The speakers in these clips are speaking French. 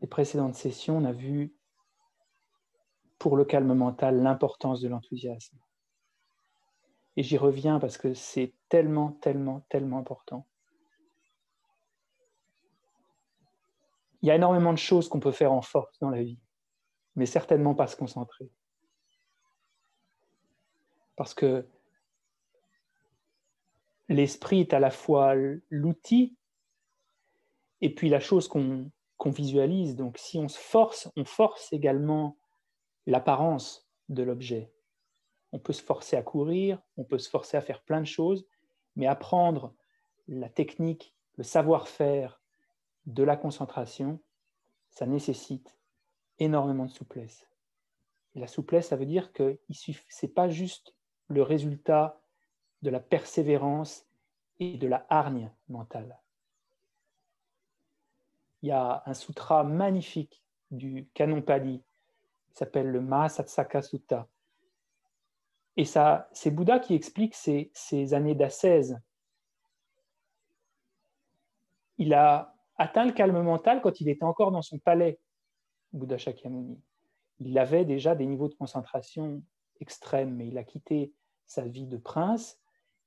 les précédentes sessions, on a vu pour le calme mental l'importance de l'enthousiasme. Et j'y reviens parce que c'est tellement, tellement, tellement important. Il y a énormément de choses qu'on peut faire en force dans la vie, mais certainement pas se concentrer. Parce que l'esprit est à la fois l'outil et puis la chose qu'on visualise. Donc si on force également l'apparence de l'objet. On peut se forcer à courir, on peut se forcer à faire plein de choses, mais apprendre la technique, le savoir-faire de la concentration, ça nécessite énormément de souplesse. Et la souplesse, ça veut dire que ce n'est pas juste le résultat de la persévérance et de la hargne mentale. Il y a un sutra magnifique du canon Pali qui s'appelle le Mahasatsaka Sutta. Et c'est Bouddha qui explique ces années d'ascèse. Il a atteint le calme mental quand il était encore dans son palais, Bouddha Shakyamuni. Il avait déjà des niveaux de concentration extrêmes, mais il a quitté sa vie de prince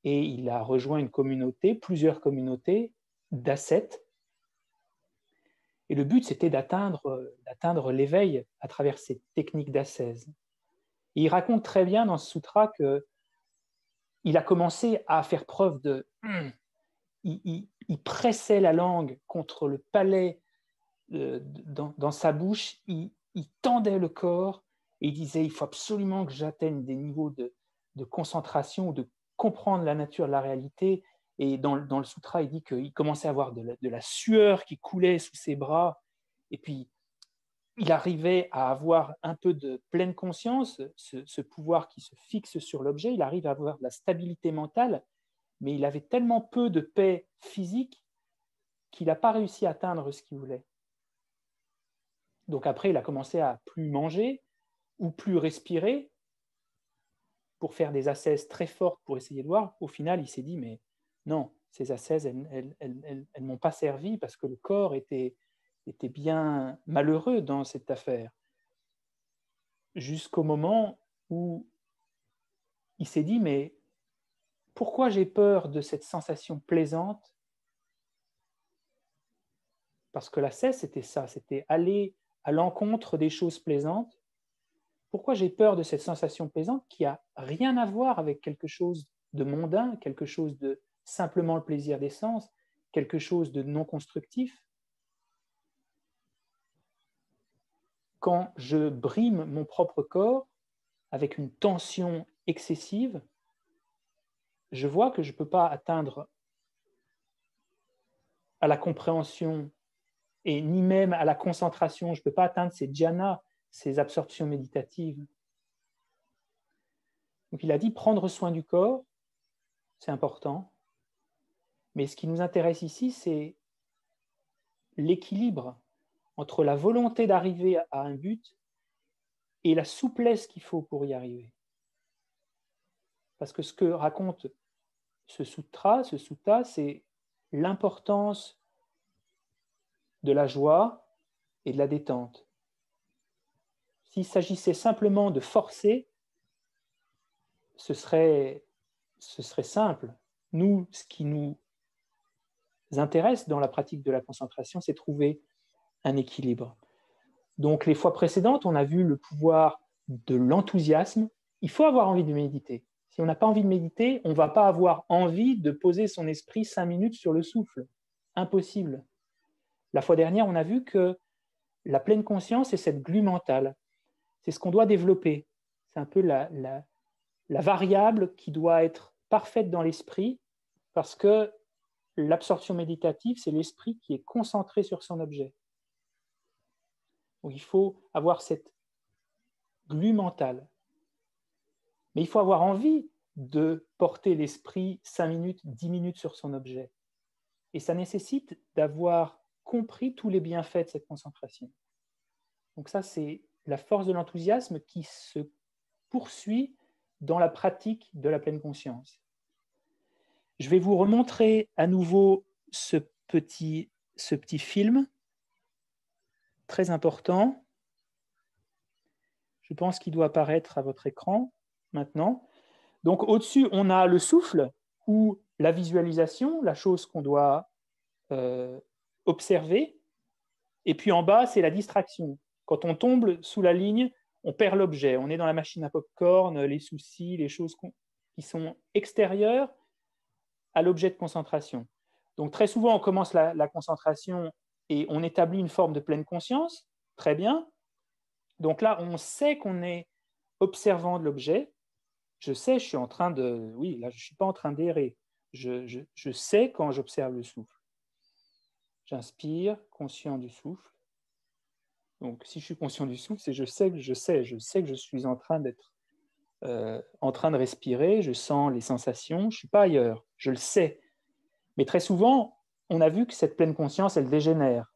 et il a rejoint une communauté, plusieurs communautés d'ascètes. Et le but, c'était d'atteindre l'éveil à travers ces techniques d'ascèse. Et il raconte très bien dans ce sutra qu'il a commencé à faire preuve de... Il pressait la langue contre le palais dans sa bouche, il tendait le corps et il disait il faut absolument que j'atteigne des niveaux de concentration, de comprendre la nature de la réalité. Et dans le sutra, il dit qu'il commençait à avoir de la sueur qui coulait sous ses bras. Et puis, il arrivait à avoir un peu de pleine conscience, ce pouvoir qui se fixe sur l'objet. Il arrive à avoir de la stabilité mentale, mais il avait tellement peu de paix physique qu'il n'a pas réussi à atteindre ce qu'il voulait. Donc après, il a commencé à plus manger ou plus respirer pour faire des ascèses très fortes pour essayer de voir. Au final, il s'est dit, mais non, ces ascèses, elles ne m'ont pas servi parce que le corps était bien malheureux dans cette affaire. Jusqu'au moment où il s'est dit, mais pourquoi j'ai peur de cette sensation plaisante? Parce que l'ascèse, c'était ça, c'était aller à l'encontre des choses plaisantes. Pourquoi j'ai peur de cette sensation plaisante qui n'a rien à voir avec quelque chose de mondain, quelque chose de simplement le plaisir des sens, quelque chose de non constructif? Quand je brime mon propre corps avec une tension excessive, je vois que je ne peux pas atteindre à la compréhension et ni même à la concentration, je ne peux pas atteindre ces dhyānas, ces absorptions méditatives. Donc il a dit prendre soin du corps, c'est important, mais ce qui nous intéresse ici, c'est l'équilibre entre la volonté d'arriver à un but et la souplesse qu'il faut pour y arriver. Parce que ce que raconte ce sutta, c'est l'importance de la joie et de la détente. S'il s'agissait simplement de forcer, ce serait simple. Nous, ce qui nous intéresse dans la pratique de la concentration, c'est trouver un équilibre. Donc, les fois précédentes, on a vu le pouvoir de l'enthousiasme. Il faut avoir envie de méditer. Si on n'a pas envie de méditer, on ne va pas avoir envie de poser son esprit 5 minutes sur le souffle. Impossible. La fois dernière, on a vu que la pleine conscience est cette glu mentale. C'est ce qu'on doit développer. C'est un peu la variable qui doit être parfaite dans l'esprit parce que l'absorption méditative, c'est l'esprit qui est concentré sur son objet. Donc, il faut avoir cette glu mentale. Mais il faut avoir envie de porter l'esprit 5 minutes, 10 minutes sur son objet. Et ça nécessite d'avoir compris tous les bienfaits de cette concentration. Donc ça, c'est la force de l'enthousiasme qui se poursuit dans la pratique de la pleine conscience. Je vais vous remontrer à nouveau ce petit film. très important. Je pense qu'il doit apparaître à votre écran maintenant. Donc, au-dessus, on a le souffle ou la visualisation, la chose qu'on doit observer. Et puis en bas, c'est la distraction. Quand on tombe sous la ligne, on perd l'objet. On est dans la machine à pop-corn, les soucis, les choses qui sont extérieures à l'objet de concentration. Donc très souvent, on commence la concentration et on établit une forme de pleine conscience. Très bien. Donc là, on sait qu'on est observant de l'objet. Je sais, je suis en train de... Oui, là, je ne suis pas en train d'errer. Je sais quand j'observe le souffle. J'inspire, conscient du souffle. Donc, si je suis conscient du souffle, c'est je sais que je suis en train d'être en train de respirer, je sens les sensations, je ne suis pas ailleurs, je le sais. Mais très souvent, on a vu que cette pleine conscience, elle dégénère.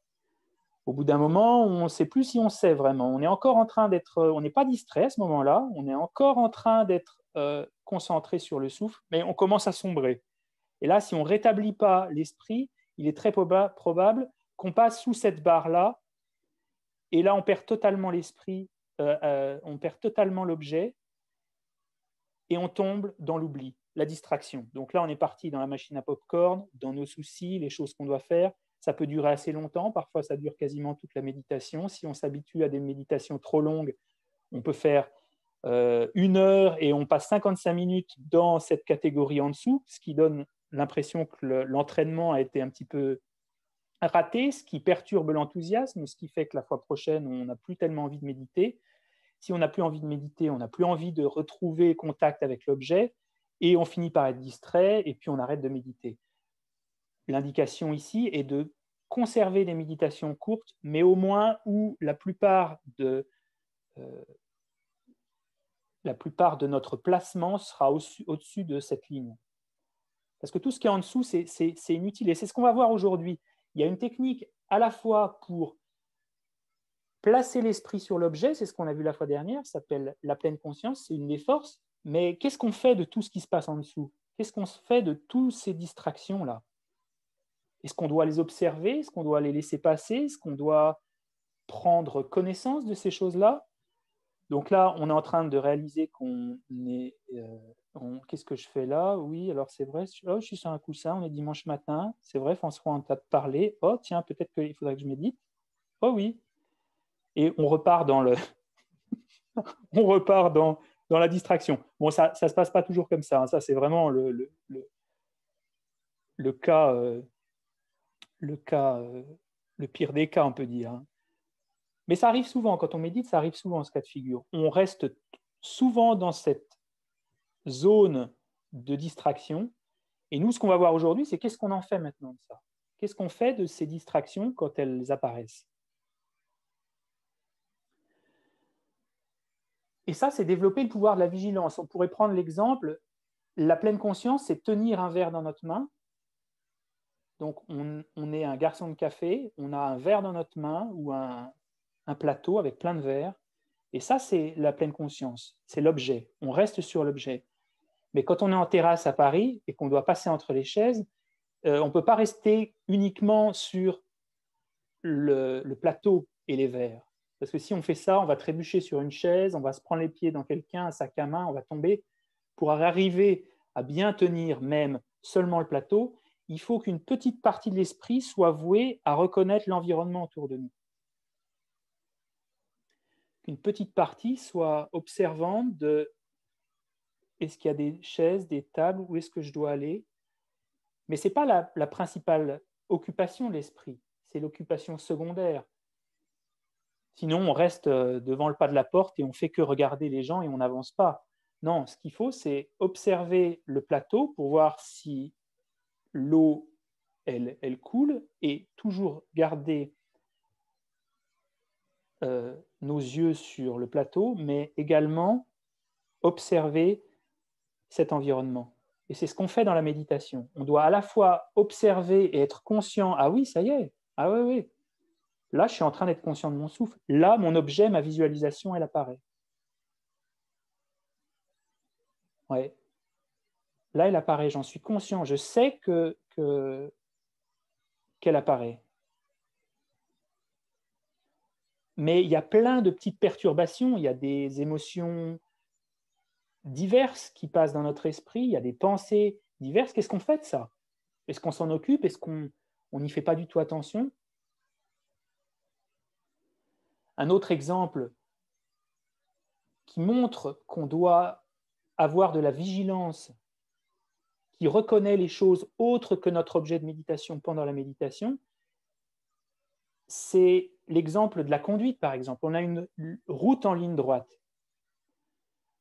Au bout d'un moment, on ne sait plus si on sait vraiment. On est encore en train d'être, on n'est pas distrait à ce moment-là, on est encore en train d'être concentré sur le souffle, mais on commence à sombrer. Et là, si on ne rétablit pas l'esprit, il est très probable qu'on passe sous cette barre-là, et là, on perd totalement l'esprit, on perd totalement l'objet, et on tombe dans l'oubli, la distraction. Donc là, on est parti dans la machine à pop-corn, dans nos soucis, les choses qu'on doit faire. Ça peut durer assez longtemps, parfois ça dure quasiment toute la méditation. Si on s'habitue à des méditations trop longues, on peut faire 1 heure et on passe 55 minutes dans cette catégorie en dessous, ce qui donne l'impression que l'entraînement a été un petit peu raté, ce qui perturbe l'enthousiasme, ce qui fait que la fois prochaine, on n'a plus tellement envie de méditer. Si on n'a plus envie de méditer, on n'a plus envie de retrouver contact avec l'objet et on finit par être distrait et puis on arrête de méditer. L'indication ici est de conserver des méditations courtes, mais au moins où la plupart de notre placement sera au-dessus de cette ligne. Parce que tout ce qui est en dessous, c'est inutile. Et c'est ce qu'on va voir aujourd'hui. Il y a une technique à la fois pour placer l'esprit sur l'objet, c'est ce qu'on a vu la fois dernière, ça s'appelle la pleine conscience, c'est une des forces. Mais qu'est-ce qu'on fait de tout ce qui se passe en dessous? Qu'est-ce qu'on fait de toutes ces distractions-là? Est-ce qu'on doit les observer? Est-ce qu'on doit les laisser passer? Est-ce qu'on doit prendre connaissance de ces choses-là? Donc là, on est en train de réaliser qu'on est... qu'est-ce que je fais là? Oui, alors c'est vrai, je suis sur un coussin, on est dimanche matin, c'est vrai, François, on t'a parlé. Oh, tiens, peut-être qu'il faudrait que je médite. Oh oui. Et on repart dans la distraction. Bon, ça ne se passe pas toujours comme ça. Hein. Ça, c'est vraiment le cas, le pire des cas, on peut dire. Hein. Mais ça arrive souvent, quand on médite, ça arrive souvent, ce cas de figure. On reste souvent dans cette zone de distraction. Et nous, ce qu'on va voir aujourd'hui, c'est qu'est-ce qu'on en fait maintenant de ça? Qu'est-ce qu'on fait de ces distractions quand elles apparaissent? Et ça, c'est développer le pouvoir de la vigilance. On pourrait prendre l'exemple, la pleine conscience, c'est tenir un verre dans notre main. Donc, on est un garçon de café, on a un verre dans notre main ou un plateau avec plein de verres. Et ça, c'est la pleine conscience. C'est l'objet. On reste sur l'objet. Mais quand on est en terrasse à Paris et qu'on doit passer entre les chaises, on ne peut pas rester uniquement sur le plateau et les verres. Parce que si on fait ça, on va trébucher sur une chaise, on va se prendre les pieds dans quelqu'un, un sac à main, on va tomber. Pour arriver à bien tenir même seulement le plateau, il faut qu'une petite partie de l'esprit soit vouée à reconnaître l'environnement autour de nous. Qu'une petite partie soit observante de est-ce qu'il y a des chaises, des tables, où est-ce que je dois aller? Mais ce n'est pas la principale occupation de l'esprit, c'est l'occupation secondaire. Sinon, on reste devant le pas de la porte et on ne fait que regarder les gens et on n'avance pas. Non, ce qu'il faut, c'est observer le plateau pour voir si l'eau, elle coule et toujours garder nos yeux sur le plateau, mais également observer cet environnement. Et c'est ce qu'on fait dans la méditation. On doit à la fois observer et être conscient. Ah oui, ça y est. Ah oui, oui. Là, je suis en train d'être conscient de mon souffle. Là, mon objet, ma visualisation, elle apparaît. Ouais. Là, elle apparaît. J'en suis conscient. Je sais qu'elle apparaît. Mais il y a plein de petites perturbations, il y a des émotions diverses qui passent dans notre esprit, il y a des pensées diverses. Qu'est-ce qu'on fait de ça? Est-ce qu'on s'en occupe? Est-ce qu'on n'y fait pas du tout attention? Un autre exemple qui montre qu'on doit avoir de la vigilance, qui reconnaît les choses autres que notre objet de méditation pendant la méditation, c'est l'exemple de la conduite, par exemple. On a une route en ligne droite.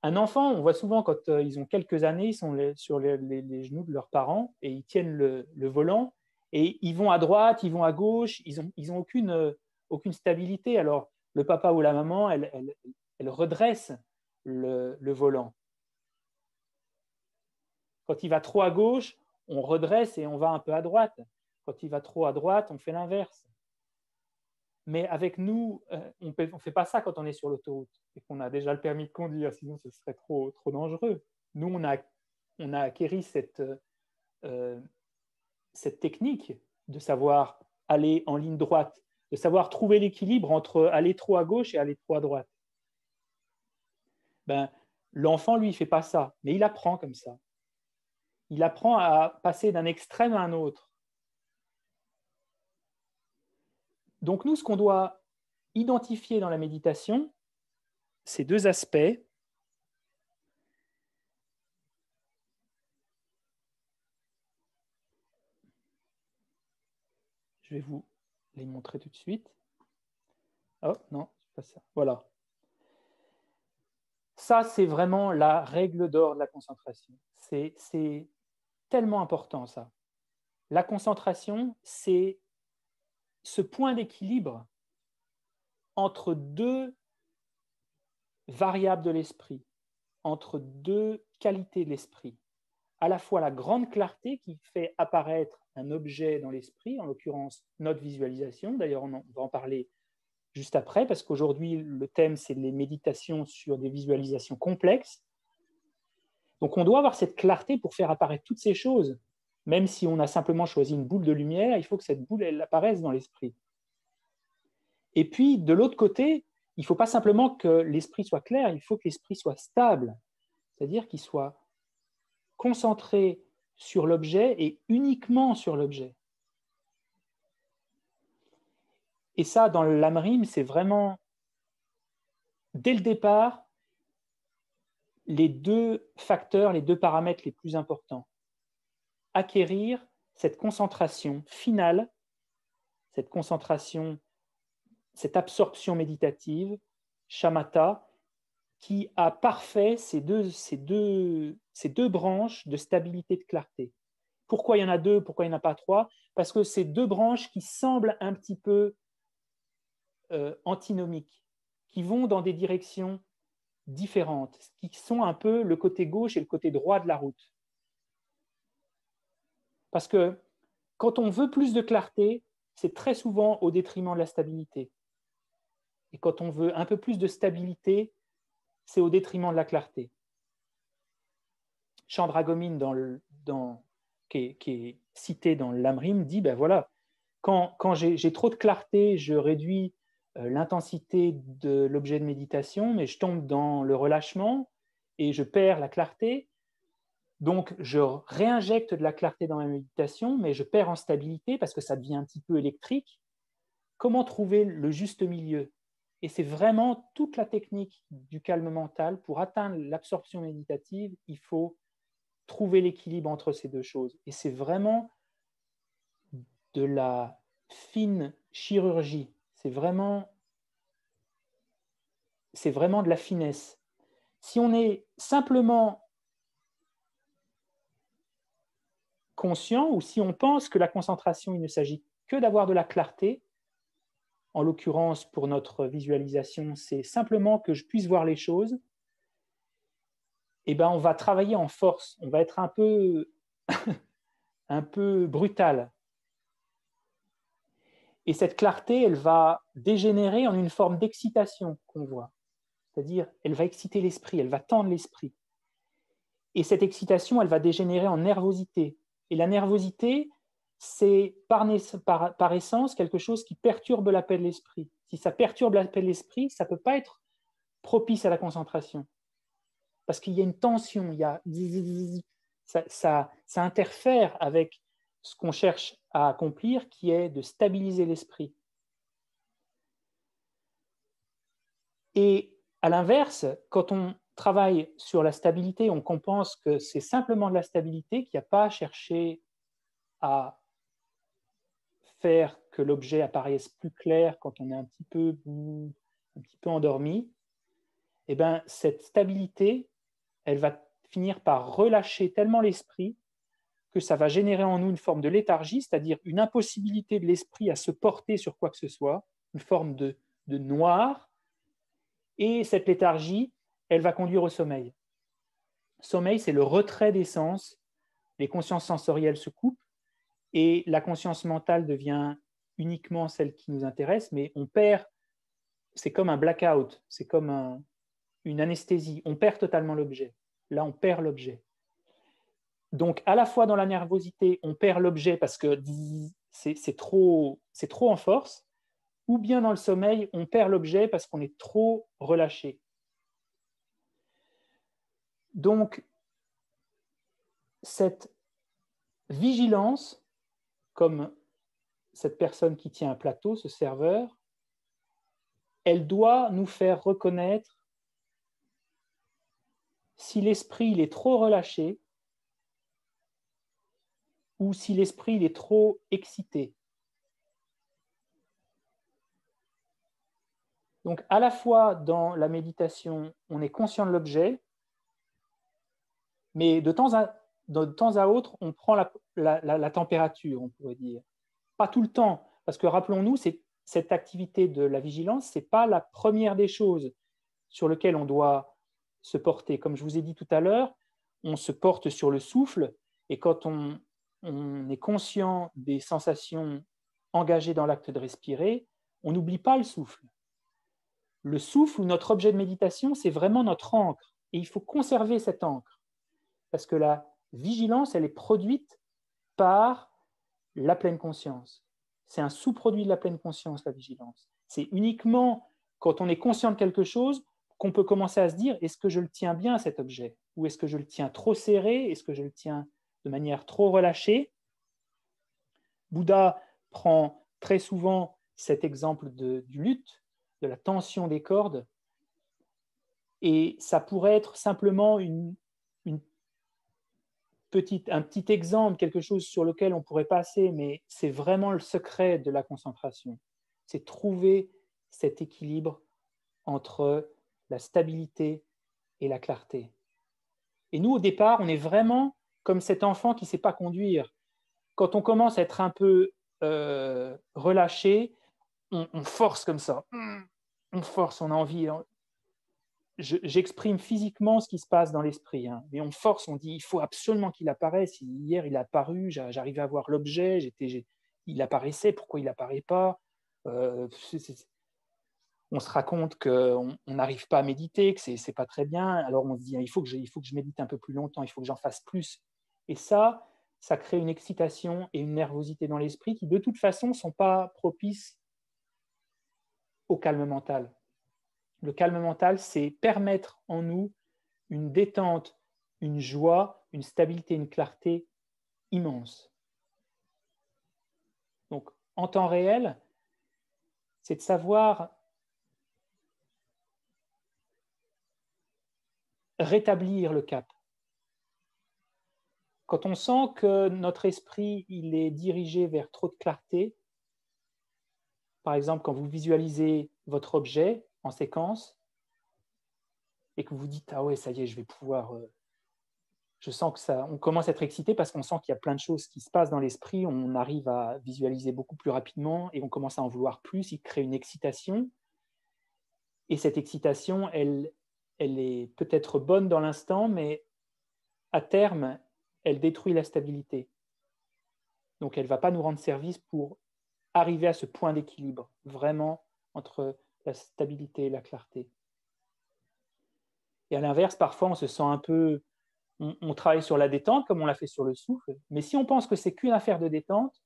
Un enfant, on voit souvent quand ils ont quelques années, ils sont sur les genoux de leurs parents et ils tiennent le volant et ils vont à droite, ils vont à gauche, ils n'ont aucune stabilité. Alors, le papa ou la maman, elle redresse le volant. Quand il va trop à gauche, on redresse et on va un peu à droite. Quand il va trop à droite, on fait l'inverse. Mais avec nous, on ne fait pas ça quand on est sur l'autoroute et qu'on a déjà le permis de conduire, sinon ce serait trop dangereux. Nous, on a acquéri cette technique de savoir aller en ligne droite, de savoir trouver l'équilibre entre aller trop à gauche et aller trop à droite. L'enfant, lui, ne fait pas ça, mais il apprend comme ça. Il apprend à passer d'un extrême à un autre. Donc nous, ce qu'on doit identifier dans la méditation, c'est deux aspects. Je vais vous les montrer tout de suite. Oh non, c'est pas ça. Voilà. Ça, c'est vraiment la règle d'or de la concentration. C'est tellement important, ça. La concentration, c'est ce point d'équilibre entre deux variables de l'esprit, entre deux qualités de l'esprit. À la fois la grande clarté qui fait apparaître un objet dans l'esprit, en l'occurrence notre visualisation. D'ailleurs, on va en parler juste après, parce qu'aujourd'hui, le thème, c'est les méditations sur des visualisations complexes. Donc, on doit avoir cette clarté pour faire apparaître toutes ces choses. Même si on a simplement choisi une boule de lumière, il faut que cette boule, elle apparaisse dans l'esprit. Et puis, de l'autre côté, il ne faut pas simplement que l'esprit soit clair, il faut que l'esprit soit stable, c'est-à-dire qu'il soit concentré sur l'objet et uniquement sur l'objet. Et ça, dans le Lamrim, c'est vraiment, dès le départ, les deux facteurs, les deux paramètres les plus importants. Acquérir cette concentration finale, cette concentration, cette absorption méditative, shamatha, qui a parfait ces deux branches de stabilité, de clarté. Pourquoi il y en a deux, pourquoi il n'y en a pas trois? Parce que c'est deux branches qui semblent un petit peu antinomiques, qui vont dans des directions différentes, qui sont un peu le côté gauche et le côté droit de la route. Parce que quand on veut plus de clarté, c'est très souvent au détriment de la stabilité. Et quand on veut un peu plus de stabilité, c'est au détriment de la clarté. Chandra Gomin, qui est cité dans le Lamrim, dit, voilà, quand j'ai trop de clarté, je réduis l'intensité de l'objet de méditation, mais je tombe dans le relâchement et je perds la clarté. Donc, je réinjecte de la clarté dans ma méditation, mais je perds en stabilité parce que ça devient un petit peu électrique. Comment trouver le juste milieu? Et c'est vraiment toute la technique du calme mental. Pour atteindre l'absorption méditative, il faut trouver l'équilibre entre ces deux choses. Et c'est vraiment de la fine chirurgie. C'est vraiment de la finesse. Si on est simplement conscient ou si on pense que la concentration, il ne s'agit que d'avoir de la clarté, en l'occurrence pour notre visualisation, c'est simplement que je puisse voir les choses, on va travailler en force, on va être un peu brutal. Et cette clarté, elle va dégénérer en une forme d'excitation qu'on voit. C'est-à-dire, elle va exciter l'esprit, elle va tendre l'esprit. Et cette excitation, elle va dégénérer en nervosité. Et la nervosité, c'est par essence quelque chose qui perturbe la paix de l'esprit. Si ça perturbe la paix de l'esprit, ça ne peut pas être propice à la concentration. Parce qu'il y a une tension, ça interfère avec ce qu'on cherche à accomplir, qui est de stabiliser l'esprit. Et à l'inverse, quand on travaille sur la stabilité, on pense que c'est simplement de la stabilité, qu'il n'y a pas à chercher à faire que l'objet apparaisse plus clair quand on est un petit peu endormi. Et bien, cette stabilité, elle va finir par relâcher tellement l'esprit que ça va générer en nous une forme de léthargie, c'est-à-dire une impossibilité de l'esprit à se porter sur quoi que ce soit, une forme de noir. Et cette léthargie, elle va conduire au sommeil. Sommeil, c'est le retrait des sens, les consciences sensorielles se coupent et la conscience mentale devient uniquement celle qui nous intéresse, mais on perd, c'est comme un blackout, c'est comme une anesthésie, on perd totalement l'objet. Là, on perd l'objet. Donc, à la fois dans la nervosité, on perd l'objet parce que c'est trop en force, ou bien dans le sommeil, on perd l'objet parce qu'on est trop relâché. Donc, cette vigilance, comme cette personne qui tient un plateau, ce serveur, elle doit nous faire reconnaître si l'esprit il est trop relâché ou si l'esprit il est trop excité. Donc, à la fois dans la méditation, on est conscient de l'objet, mais de temps à autre, on prend la température, on pourrait dire. Pas tout le temps, parce que rappelons-nous, cette activité de la vigilance, ce n'est pas la première des choses sur lesquelles on doit se porter. Comme je vous ai dit tout à l'heure, on se porte sur le souffle, et quand on est conscient des sensations engagées dans l'acte de respirer, on n'oublie pas le souffle. Le souffle ou notre objet de méditation, c'est vraiment notre encre. Et il faut conserver cette encre. Parce que la vigilance, elle est produite par la pleine conscience. C'est un sous-produit de la pleine conscience, la vigilance. C'est uniquement quand on est conscient de quelque chose qu'on peut commencer à se dire, est-ce que je le tiens bien, cet objet? Ou est-ce que je le tiens trop serré? Est-ce que je le tiens de manière trop relâchée? Bouddha prend très souvent cet exemple du luth, de la tension des cordes, et ça pourrait être simplement un petit exemple, quelque chose sur lequel on pourrait passer, mais c'est vraiment le secret de la concentration. C'est trouver cet équilibre entre la stabilité et la clarté. Et nous, au départ, on est vraiment comme cet enfant qui ne sait pas conduire. Quand on commence à être un peu relâché, on force comme ça. On force, on a envie. J'exprime physiquement ce qui se passe dans l'esprit, hein. Mais on force, on dit il faut absolument qu'il apparaisse. Hier, il est apparu, j'arrivais à voir l'objet, il apparaissait, pourquoi il n'apparaît pas? On se raconte qu'on n'arrive pas à méditer, que ce n'est pas très bien. Alors on se dit il faut que je médite un peu plus longtemps, il faut que j'en fasse plus. Et ça crée une excitation et une nervosité dans l'esprit qui, de toute façon, ne sont pas propices au calme mental. Le calme mental, c'est permettre en nous une détente, une joie, une stabilité, une clarté immense. Donc, en temps réel, c'est de savoir rétablir le cap. Quand on sent que notre esprit il est dirigé vers trop de clarté, par exemple, quand vous visualisez votre objet en séquence et que vous dites « Ah ouais, ça y est, je vais pouvoir… je sens que ça… » On commence à être excité parce qu'on sent qu'il y a plein de choses qui se passent dans l'esprit, on arrive à visualiser beaucoup plus rapidement et on commence à en vouloir plus, il crée une excitation. Et cette excitation, elle est peut-être bonne dans l'instant, mais à terme, elle détruit la stabilité. Donc, elle ne va pas nous rendre service pour arriver à ce point d'équilibre, vraiment, entre la stabilité et la clarté. Et à l'inverse, parfois, on se sent un peu… On travaille sur la détente, comme on l'a fait sur le souffle, mais si on pense que c'est qu'une affaire de détente,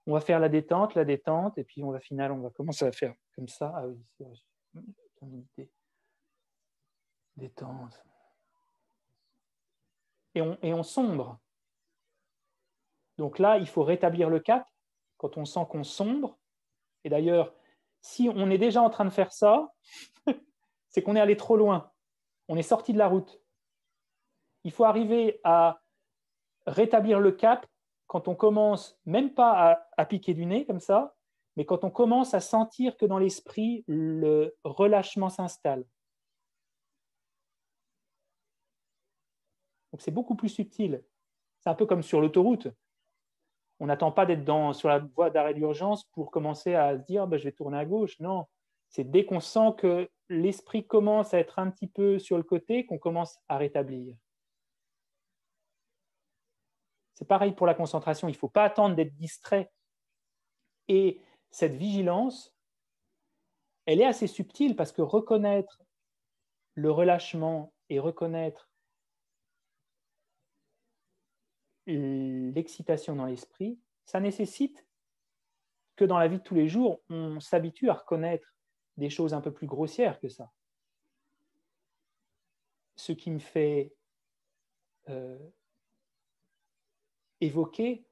On va faire la détente, et puis on va commencer à faire comme ça. Ah oui, c'est vrai. Détente. Et on sombre. Donc là, il faut rétablir le cap quand on sent qu'on sombre. Et d'ailleurs, si on est déjà en train de faire ça, c'est qu'on est allé trop loin. On est sorti de la route. Il faut arriver à rétablir le cap quand on commence, même pas à piquer du nez comme ça, mais quand on commence à sentir que dans l'esprit, le relâchement s'installe. Donc c'est beaucoup plus subtil. C'est un peu comme sur l'autoroute. On n'attend pas d'être sur la voie d'arrêt d'urgence pour commencer à se dire je vais tourner à gauche. Non, c'est dès qu'on sent que l'esprit commence à être un petit peu sur le côté qu'on commence à rétablir. C'est pareil pour la concentration. Il ne faut pas attendre d'être distrait. Et cette vigilance, elle est assez subtile parce que reconnaître le relâchement et reconnaître l'excitation dans l'esprit, ça nécessite que dans la vie de tous les jours, on s'habitue à reconnaître des choses un peu plus grossières que ça. Ce qui me fait évoquer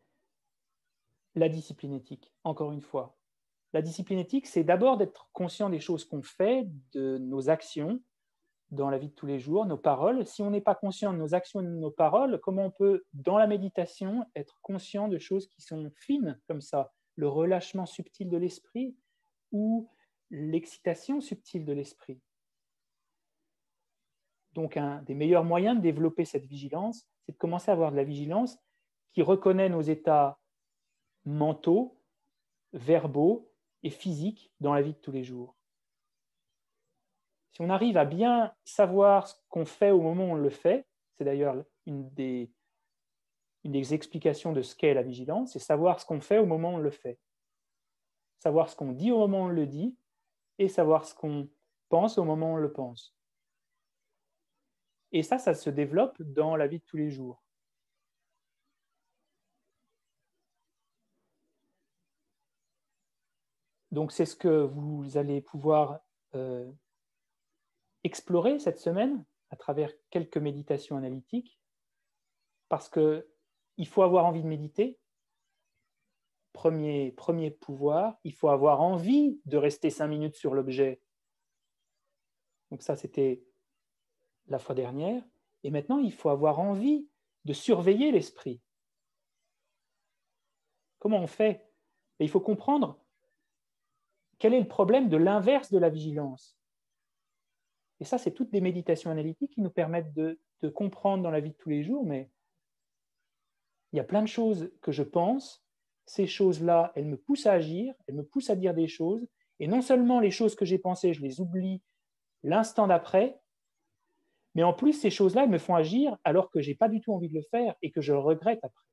la discipline éthique, encore une fois. La discipline éthique, c'est d'abord d'être conscient des choses qu'on fait, de nos actions dans la vie de tous les jours, nos paroles. Si on n'est pas conscient de nos actions et de nos paroles, comment on peut, dans la méditation, être conscient de choses qui sont fines comme ça, le relâchement subtil de l'esprit ou l'excitation subtile de l'esprit. Donc, un des meilleurs moyens de développer cette vigilance, c'est de commencer à avoir de la vigilance qui reconnaît nos états mentaux, verbaux et physiques dans la vie de tous les jours. Si on arrive à bien savoir ce qu'on fait au moment où on le fait, c'est d'ailleurs une des explications de ce qu'est la vigilance, c'est savoir ce qu'on fait au moment où on le fait. Savoir ce qu'on dit au moment où on le dit et savoir ce qu'on pense au moment où on le pense. Et ça se développe dans la vie de tous les jours. Donc c'est ce que vous allez pouvoir explorer cette semaine à travers quelques méditations analytiques, parce qu'il faut avoir envie de méditer. Premier pouvoir, il faut avoir envie de rester 5 minutes sur l'objet. Donc ça, c'était la fois dernière. Et maintenant, il faut avoir envie de surveiller l'esprit. Comment on fait? Et il faut comprendre quel est le problème de l'inverse de la vigilance. Et ça, c'est toutes des méditations analytiques qui nous permettent de comprendre dans la vie de tous les jours, mais il y a plein de choses que je pense, ces choses-là, elles me poussent à agir, elles me poussent à dire des choses, et non seulement les choses que j'ai pensées, je les oublie l'instant d'après, mais en plus, ces choses-là, elles me font agir alors que je n'ai pas du tout envie de le faire et que je le regrette après.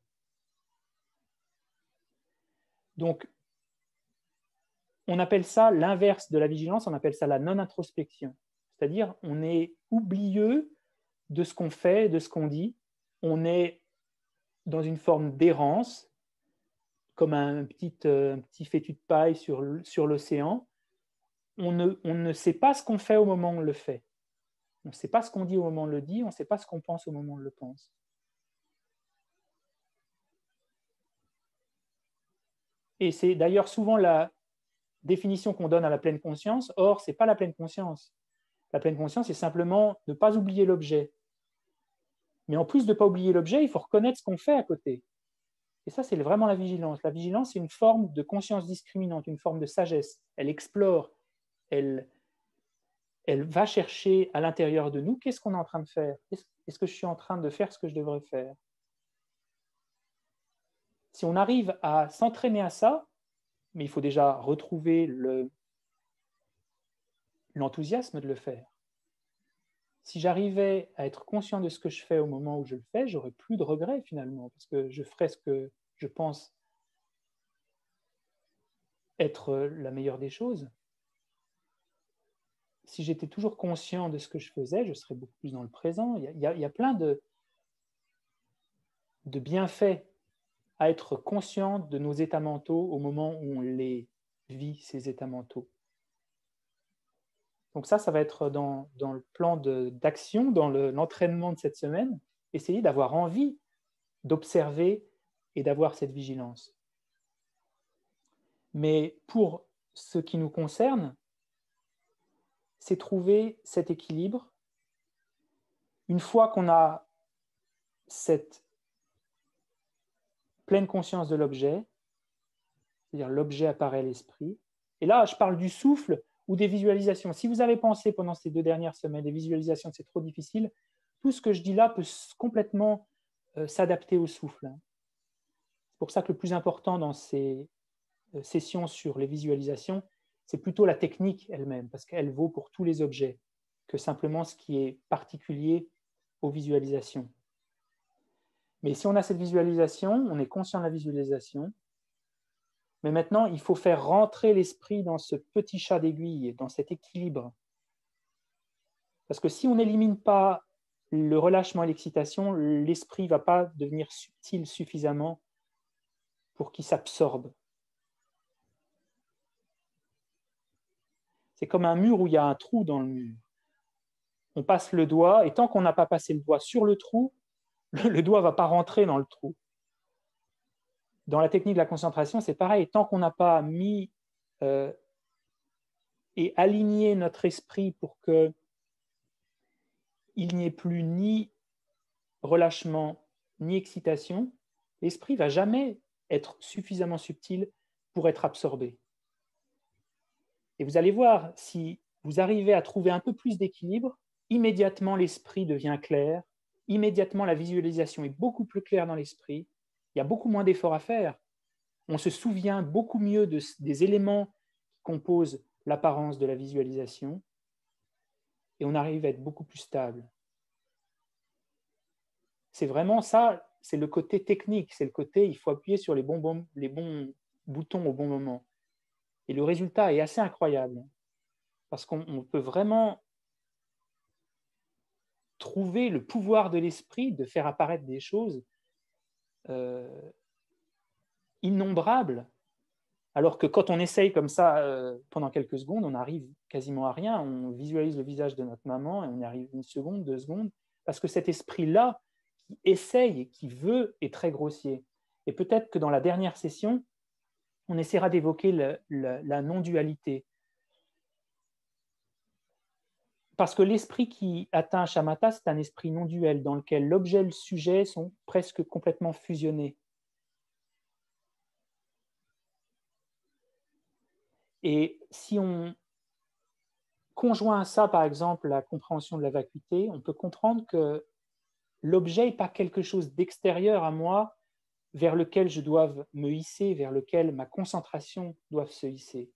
Donc, on appelle ça l'inverse de la vigilance, on appelle ça la non-introspection. C'est-à-dire, on est oublieux de ce qu'on fait, de ce qu'on dit, on est dans une forme d'errance, comme un petit fétu de paille sur l'océan. On ne sait pas ce qu'on fait au moment où on le fait. On ne sait pas ce qu'on dit au moment où on le dit, on ne sait pas ce qu'on pense au moment où on le pense. Et c'est d'ailleurs souvent la définition qu'on donne à la pleine conscience. Or, ce n'est pas la pleine conscience. La pleine conscience, c'est simplement ne pas oublier l'objet. Mais en plus de ne pas oublier l'objet, il faut reconnaître ce qu'on fait à côté. Et ça, c'est vraiment la vigilance. La vigilance, c'est une forme de conscience discriminante, une forme de sagesse. Elle explore, elle va chercher à l'intérieur de nous qu'est-ce qu'on est en train de faire. Est-ce que je suis en train de faire ce que je devrais faire? Si on arrive à s'entraîner à ça, mais il faut déjà retrouver l'enthousiasme de le faire. Si j'arrivais à être conscient de ce que je fais au moment où je le fais, j'aurais plus de regrets finalement, parce que je ferais ce que je pense être la meilleure des choses. Si j'étais toujours conscient de ce que je faisais, je serais beaucoup plus dans le présent. Il y a plein de bienfaits à être conscient de nos états mentaux au moment où on les vit, ces états mentaux. Donc ça va être dans le plan d'action, dans l'entraînement de cette semaine, essayer d'avoir envie d'observer et d'avoir cette vigilance. Mais pour ce qui nous concerne, c'est trouver cet équilibre. Une fois qu'on a cette pleine conscience de l'objet, c'est-à-dire l'objet apparaît à l'esprit, et là je parle du souffle ou des visualisations. Si vous avez pensé pendant ces 2 dernières semaines, des visualisations, c'est trop difficile, tout ce que je dis là peut complètement s'adapter au souffle. C'est pour ça que le plus important dans ces sessions sur les visualisations, c'est plutôt la technique elle-même, parce qu'elle vaut pour tous les objets, que simplement ce qui est particulier aux visualisations. Mais si on a cette visualisation, on est conscient de la visualisation, mais maintenant, il faut faire rentrer l'esprit dans ce petit chat d'aiguille, dans cet équilibre. Parce que si on n'élimine pas le relâchement et l'excitation, l'esprit ne va pas devenir subtil suffisamment pour qu'il s'absorbe. C'est comme un mur où il y a un trou dans le mur. On passe le doigt, et tant qu'on n'a pas passé le doigt sur le trou, le doigt ne va pas rentrer dans le trou. Dans la technique de la concentration, c'est pareil. Tant qu'on n'a pas mis et aligné notre esprit pour qu'il n'y ait plus ni relâchement ni excitation, l'esprit ne va jamais être suffisamment subtil pour être absorbé. Et vous allez voir, si vous arrivez à trouver un peu plus d'équilibre, immédiatement l'esprit devient clair, immédiatement la visualisation est beaucoup plus claire dans l'esprit, il y a beaucoup moins d'efforts à faire. On se souvient beaucoup mieux des éléments qui composent l'apparence de la visualisation et on arrive à être beaucoup plus stable. C'est vraiment ça, c'est le côté technique, c'est le côté, il faut appuyer sur les bons boutons au bon moment. Et le résultat est assez incroyable, parce qu'on peut vraiment trouver le pouvoir de l'esprit de faire apparaître des choses innombrables, alors que quand on essaye comme ça pendant quelques secondes, on n'arrive quasiment à rien, on visualise le visage de notre maman et on y arrive 1 seconde, 2 secondes, parce que cet esprit-là qui essaye, qui veut, est très grossier. Et peut-être que dans la dernière session, on essaiera d'évoquer la non-dualité. Parce que l'esprit qui atteint shamatha, c'est un esprit non-duel, dans lequel l'objet et le sujet sont presque complètement fusionnés. Et si on conjoint à ça, par exemple, la compréhension de la vacuité, on peut comprendre que l'objet n'est pas quelque chose d'extérieur à moi, vers lequel je dois me hisser, vers lequel ma concentration doit se hisser.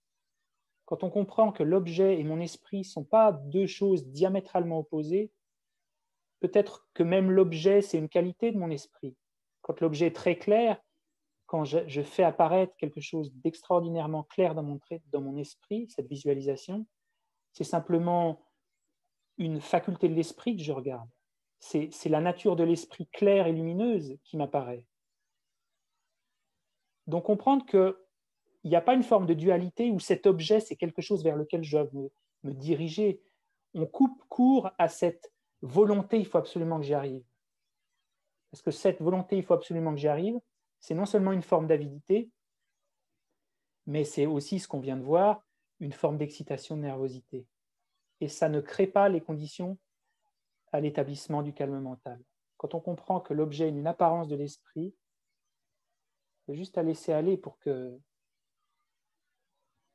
Quand on comprend que l'objet et mon esprit ne sont pas 2 choses diamétralement opposées, peut-être que même l'objet, c'est une qualité de mon esprit. Quand l'objet est très clair, quand je fais apparaître quelque chose d'extraordinairement clair dans mon esprit, cette visualisation, c'est simplement une faculté de l'esprit que je regarde. C'est la nature de l'esprit claire et lumineuse qui m'apparaît. Donc comprendre qu'il n'y a pas une forme de dualité où cet objet, c'est quelque chose vers lequel je dois me diriger. On coupe court à cette volonté, il faut absolument que j'y arrive. Parce que cette volonté, il faut absolument que j'y arrive, c'est non seulement une forme d'avidité, mais c'est aussi, ce qu'on vient de voir, une forme d'excitation, de nervosité. Et ça ne crée pas les conditions à l'établissement du calme mental. Quand on comprend que l'objet est une apparence de l'esprit, c'est juste à laisser aller pour que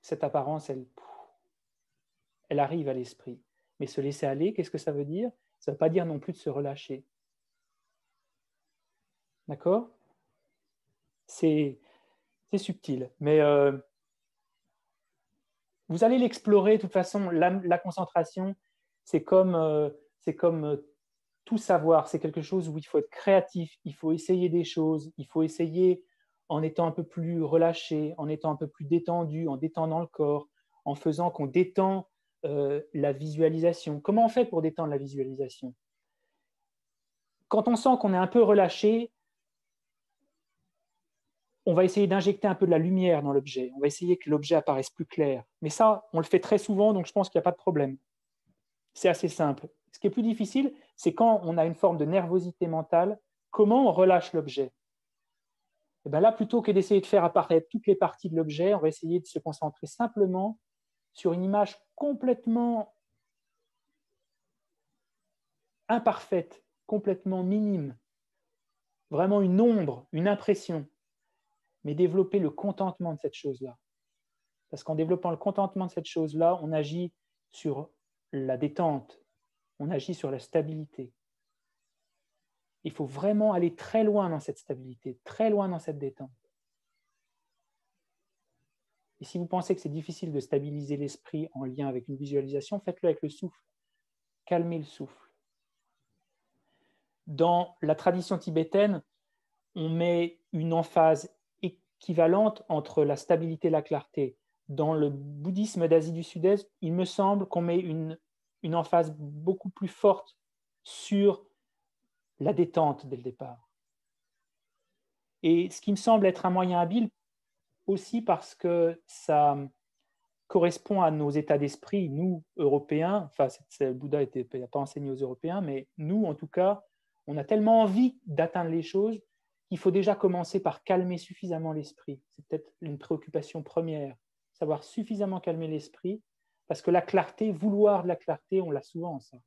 cette apparence, elle arrive à l'esprit. Mais se laisser aller, qu'est-ce que ça veut dire? Ça ne veut pas dire non plus de se relâcher. D'accord? C'est subtil. Mais vous allez l'explorer. De toute façon, la concentration, c'est comme tout savoir. C'est quelque chose où il faut être créatif, il faut essayer des choses, il faut essayer en étant un peu plus relâché, en étant un peu plus détendu, en détendant le corps, en faisant qu'on détend la visualisation. Comment on fait pour détendre la visualisation? Quand on sent qu'on est un peu relâché, on va essayer d'injecter un peu de la lumière dans l'objet. On va essayer que l'objet apparaisse plus clair. Mais ça, on le fait très souvent, donc je pense qu'il n'y a pas de problème. C'est assez simple. Ce qui est plus difficile, c'est quand on a une forme de nervosité mentale, comment on relâche l'objet. Et bien là, plutôt que d'essayer de faire apparaître toutes les parties de l'objet, on va essayer de se concentrer simplement sur une image complètement imparfaite, complètement minime, vraiment une ombre, une impression, mais développer le contentement de cette chose-là. Parce qu'en développant le contentement de cette chose-là, on agit sur la détente, on agit sur la stabilité. Il faut vraiment aller très loin dans cette stabilité, très loin dans cette détente. Et si vous pensez que c'est difficile de stabiliser l'esprit en lien avec une visualisation, faites-le avec le souffle. Calmez le souffle. Dans la tradition tibétaine, on met une emphase équivalente entre la stabilité et la clarté. Dans le bouddhisme d'Asie du Sud-Est, il me semble qu'on met une emphase beaucoup plus forte sur la détente dès le départ. Et ce qui me semble être un moyen habile aussi parce que ça correspond à nos états d'esprit, nous, Européens, enfin, le Bouddha n'a pas enseigné aux Européens, mais nous, en tout cas, on a tellement envie d'atteindre les choses qu'il faut déjà commencer par calmer suffisamment l'esprit. C'est peut-être une préoccupation première, savoir suffisamment calmer l'esprit, parce que la clarté, vouloir de la clarté, on l'a souvent, ça.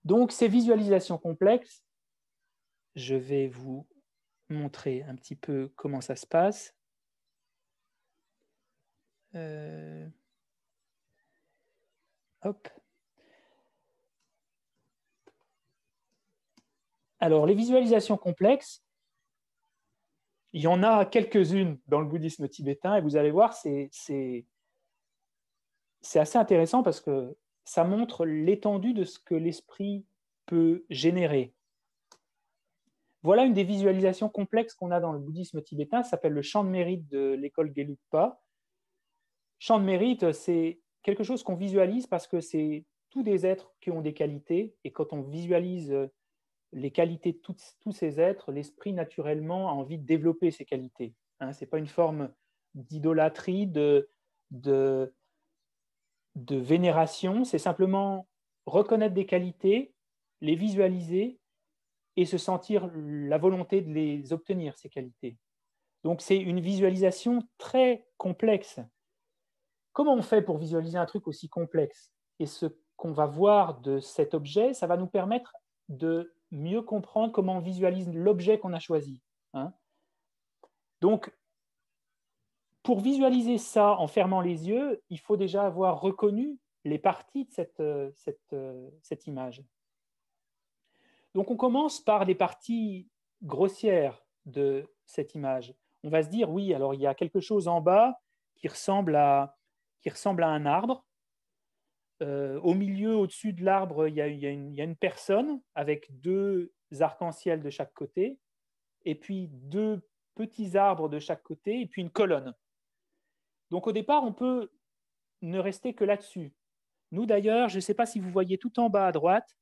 Donc, ces visualisations complexes, je vais vous montrer un petit peu comment ça se passe. Hop. Alors, les visualisations complexes, il y en a quelques-unes dans le bouddhisme tibétain, et vous allez voir, c'est assez intéressant parce que ça montre l'étendue de ce que l'esprit peut générer. Voilà une des visualisations complexes qu'on a dans le bouddhisme tibétain, ça s'appelle le chant de mérite de l'école Gelugpa. Chant de mérite, c'est quelque chose qu'on visualise parce que c'est tous des êtres qui ont des qualités, et quand on visualise les qualités de tous ces êtres, l'esprit naturellement a envie de développer ces qualités. Ce n'est pas une forme d'idolâtrie, de vénération, c'est simplement reconnaître des qualités, les visualiser et se sentir la volonté de les obtenir, ces qualités. Donc c'est une visualisation très complexe. Comment on fait pour visualiser un truc aussi complexe? Et ce qu'on va voir de cet objet, ça va nous permettre de mieux comprendre comment on visualise l'objet qu'on a choisi. Donc, pour visualiser ça en fermant les yeux, il faut déjà avoir reconnu les parties de cette image. Donc, on commence par les parties grossières de cette image. On va se dire, oui, alors il y a quelque chose en bas qui ressemble à un arbre. Au milieu, au-dessus de l'arbre, il y a une personne avec deux arcs-en-ciel de chaque côté, et puis deux petits arbres de chaque côté, et puis une colonne. Donc au départ, on peut ne rester que là-dessus. Nous d'ailleurs, je ne sais pas si vous voyez tout en bas à droite,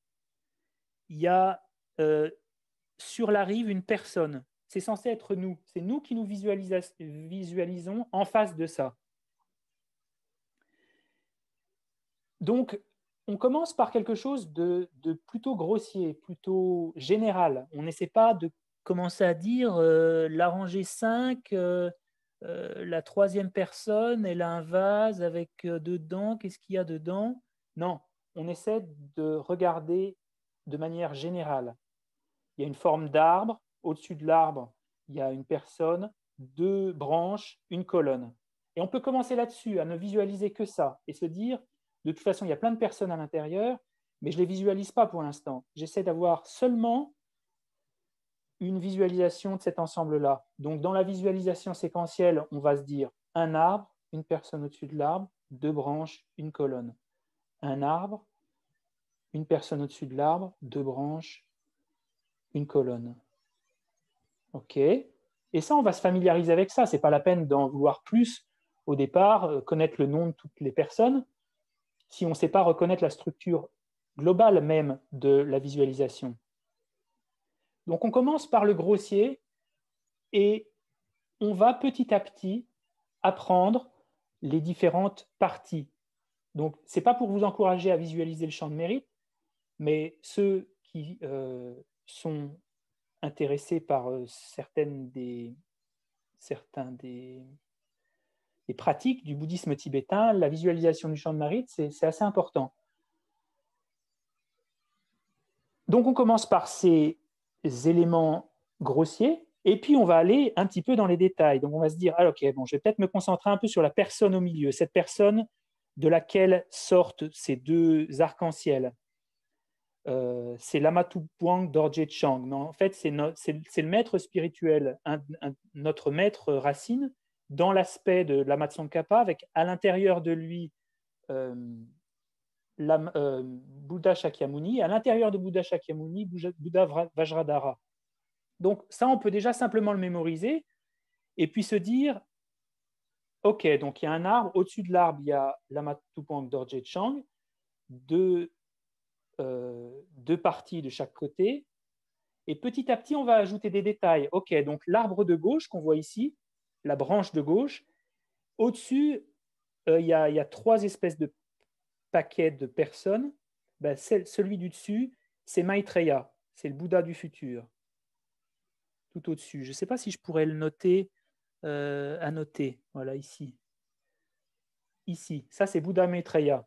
il y a sur la rive une personne. C'est censé être nous. C'est nous qui nous visualisons en face de ça. Donc, on commence par quelque chose de plutôt grossier, plutôt général. On n'essaie pas de commencer à dire la rangée 5, la troisième personne, elle a un vase avec dedans, qu'est-ce qu'il y a dedans? Non, on essaie de regarder de manière générale. Il y a une forme d'arbre, au-dessus de l'arbre, il y a une personne, deux branches, une colonne. Et on peut commencer là-dessus, à ne visualiser que ça, et se dire, de toute façon, il y a plein de personnes à l'intérieur, mais je ne les visualise pas pour l'instant. J'essaie d'avoir seulement une visualisation de cet ensemble-là. Donc, dans la visualisation séquentielle, on va se dire un arbre, une personne au-dessus de l'arbre, deux branches, une colonne. Un arbre, une personne au-dessus de l'arbre, deux branches, une colonne. OK. Et ça, on va se familiariser avec ça. Ce n'est pas la peine d'en vouloir plus au départ, connaître le nom de toutes les personnes, si on ne sait pas reconnaître la structure globale même de la visualisation. Donc, on commence par le grossier. et on va petit à petit apprendre les différentes parties. Donc, ce n'est pas pour vous encourager à visualiser le champ de mérite, mais ceux qui sont intéressés par certains des pratiques du bouddhisme tibétain, la visualisation du champ de mérite, c'est assez important. Donc, on commence par ces éléments grossiers, et puis on va aller un petit peu dans les détails. Donc, on va se dire, ah, ok, bon, je vais peut-être me concentrer un peu sur la personne au milieu, cette personne de laquelle sortent ces deux arcs-en-ciel. C'est Lamatupuang Dorje Chang. Mais en fait, c'est le maître spirituel, notre maître racine, dans l'aspect de Lama Tsongkhapa, avec à l'intérieur de lui Bouddha Shakyamuni, à l'intérieur de Bouddha Shakyamuni, Bouddha Vajradhara. Donc ça, on peut déjà simplement le mémoriser et puis se dire, ok, donc il y a un arbre, au-dessus de l'arbre, il y a Lamatupuang Dorje Chang, deux parties de chaque côté, et petit à petit, on va ajouter des détails. Ok, donc l'arbre de gauche qu'on voit ici, la branche de gauche, au-dessus, il y a 3 espèces de paquets de personnes. Ben, celui du dessus, c'est Maitreya, c'est le Bouddha du futur, tout au-dessus. Je ne sais pas si je pourrais le noter, annoter, voilà, ici. Ici, ça c'est Bouddha Maitreya.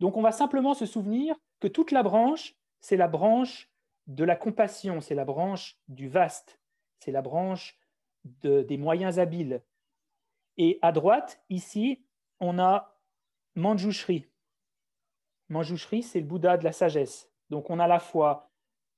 Donc on va simplement se souvenir que toute la branche, c'est la branche de la compassion, c'est la branche du vaste, c'est la branche des moyens habiles. Et à droite, ici, on a Manjushri. Manjushri, c'est le Bouddha de la sagesse. Donc on a à la fois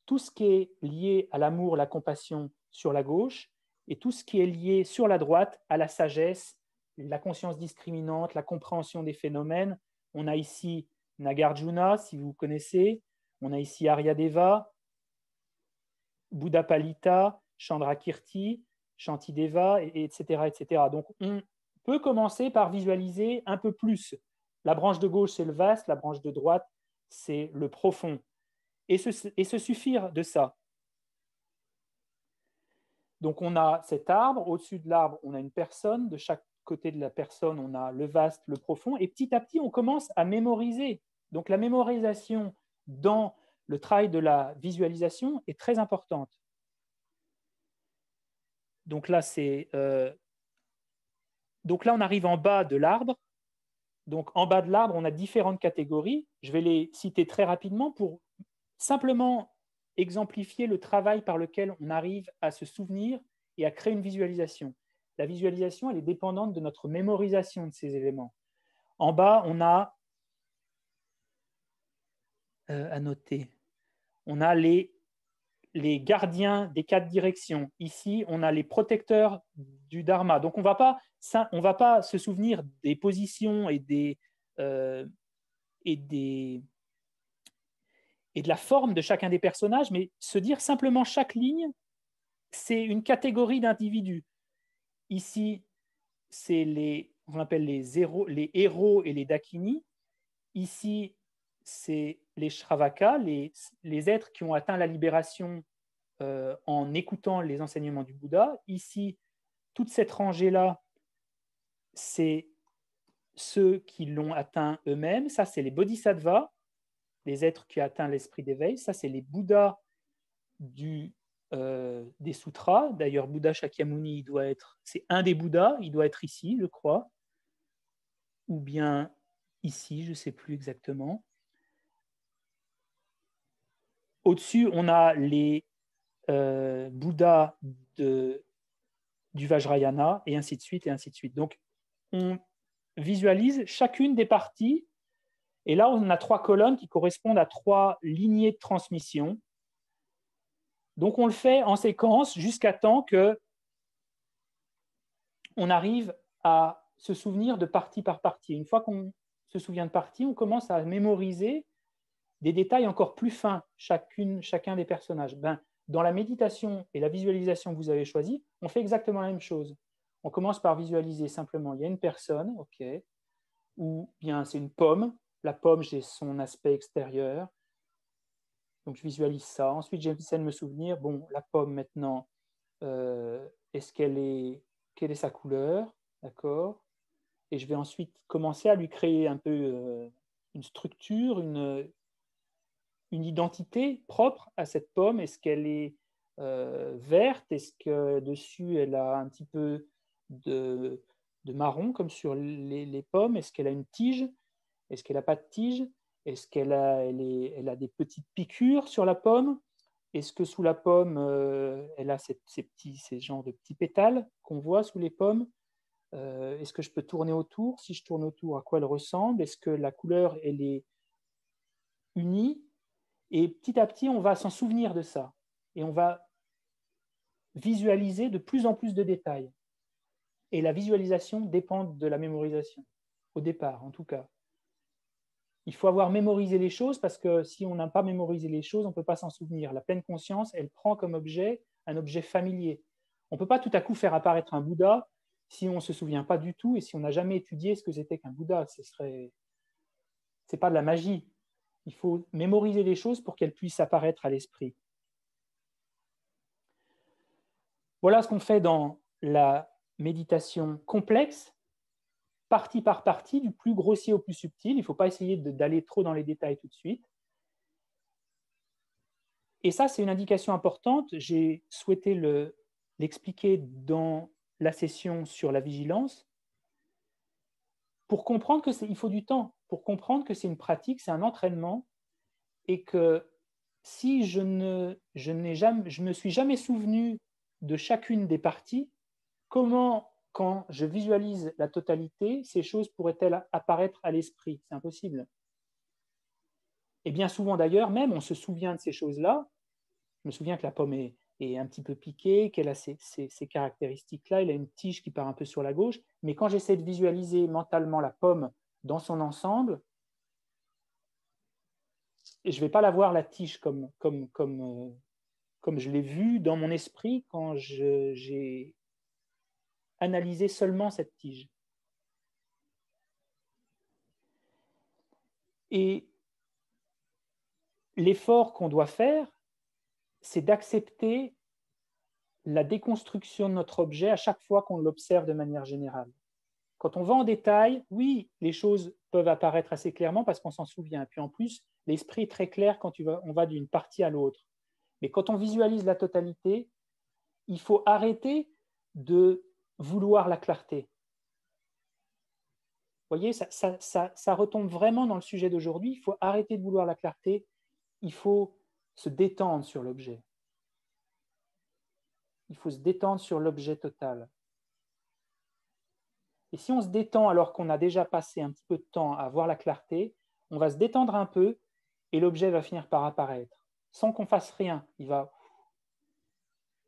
tout ce qui est lié à l'amour, la compassion sur la gauche, et tout ce qui est lié sur la droite à la sagesse, la conscience discriminante, la compréhension des phénomènes. On a ici Nagarjuna, si vous connaissez, on a ici Aryadeva, Buddha Palita, Chandrakirti, Shantideva, etc., etc. Donc on peut commencer par visualiser un peu plus. La branche de gauche, c'est le vaste, la branche de droite, c'est le profond. Et se suffire de ça. Donc on a cet arbre, au-dessus de l'arbre, on a une personne, de chaque côté de la personne, on a le vaste, le profond, et petit à petit, on commence à mémoriser. Donc la mémorisation dans le travail de la visualisation est très importante. Donc là, on arrive en bas de l'arbre. Donc en bas de l'arbre, on a différentes catégories. Je vais les citer très rapidement pour simplement exemplifier le travail par lequel on arrive à se souvenir et à créer une visualisation. La visualisation, elle est dépendante de notre mémorisation de ces éléments. En bas, on a à noter, on a les gardiens des 4 directions. Ici, on a les protecteurs du Dharma. Donc, on ne va pas se souvenir des positions et de la forme de chacun des personnages, mais se dire simplement chaque ligne, c'est une catégorie d'individus. Ici, c'est on appelle les héros et les dakini. Ici, c'est les shravaka, les êtres qui ont atteint la libération en écoutant les enseignements du Bouddha. Ici, toute cette rangée-là, c'est ceux qui l'ont atteint eux-mêmes. Ça, c'est les bodhisattvas, les êtres qui ont atteint l'esprit d'éveil. Ça, c'est les Bouddhas des sutras. D'ailleurs, Bouddha Shakyamuni, c'est un des Bouddhas, il doit être ici, je crois, ou bien ici, je ne sais plus exactement. Au-dessus, on a les Bouddhas du Vajrayana, et ainsi de suite, et ainsi de suite. Donc, on visualise chacune des parties, et là, on a 3 colonnes qui correspondent à 3 lignées de transmission. Donc, on le fait en séquence jusqu'à temps que on arrive à se souvenir de partie par partie. Une fois qu'on se souvient de partie, on commence à mémoriser des détails encore plus fins, chacun des personnages. Dans la méditation et la visualisation que vous avez choisie, on fait exactement la même chose. On commence par visualiser simplement, il y a une personne, ok, ou bien c'est une pomme. La pomme, j'ai son aspect extérieur. Donc, je visualise ça. Ensuite, j'essaie de me souvenir, bon, la pomme maintenant, quelle est sa couleur, d'accord? Et je vais ensuite commencer à lui créer un peu une structure, une identité propre à cette pomme. Est-ce qu'elle est verte? Est-ce que dessus elle a un petit peu de, de marron comme sur les pommes? Est-ce qu'elle a une tige? Est-ce qu'elle n'a pas de tige? Est-ce qu'elle a, elle a des petites piqûres sur la pomme? Est-ce que sous la pomme, elle a ces genres de petits pétales qu'on voit sous les pommes? Est-ce que je peux tourner autour? Si je tourne autour, à quoi elle ressemble? Est-ce que la couleur, elle est unie? Et petit à petit, on va s'en souvenir de ça. Et on va visualiser de plus en plus de détails. Et la visualisation dépend de la mémorisation, au départ en tout cas. Il faut avoir mémorisé les choses parce que si on n'a pas mémorisé les choses, on ne peut pas s'en souvenir. La pleine conscience, elle prend comme objet un objet familier. On ne peut pas tout à coup faire apparaître un Bouddha si on ne se souvient pas du tout et si on n'a jamais étudié ce que c'était qu'un Bouddha. Ce n'est pas de la magie. Il faut mémoriser les choses pour qu'elles puissent apparaître à l'esprit. Voilà ce qu'on fait dans la méditation complexe, partie par partie, du plus grossier au plus subtil. Il ne faut pas essayer d'aller trop dans les détails tout de suite. Et ça, c'est une indication importante. J'ai souhaité l'expliquer dans la session sur la vigilance pour comprendre qu'il faut du temps, pour comprendre que c'est une pratique, c'est un entraînement et que si je me suis jamais souvenu de chacune des parties, comment, quand je visualise la totalité, ces choses pourraient-elles apparaître à l'esprit? C'est impossible. Et bien souvent d'ailleurs, même on se souvient de ces choses-là. Je me souviens que la pomme est un petit peu piquée, qu'elle a ces caractéristiques-là, elle a une tige qui part un peu sur la gauche, mais quand j'essaie de visualiser mentalement la pomme dans son ensemble, je ne vais pas la voir la tige comme je l'ai vue dans mon esprit quand j'ai analysé seulement cette tige. Et l'effort qu'on doit faire, c'est d'accepter la déconstruction de notre objet à chaque fois qu'on l'observe de manière générale. Quand on va en détail, oui, les choses peuvent apparaître assez clairement parce qu'on s'en souvient. Et puis en plus, l'esprit est très clair quand on va d'une partie à l'autre. Mais quand on visualise la totalité, il faut arrêter de vouloir la clarté. Vous voyez, ça retombe vraiment dans le sujet d'aujourd'hui. Il faut arrêter de vouloir la clarté. Il faut se détendre sur l'objet. Il faut se détendre sur l'objet total. Et si on se détend alors qu'on a déjà passé un petit peu de temps à voir la clarté, on va se détendre un peu et l'objet va finir par apparaître. Sans qu'on fasse rien,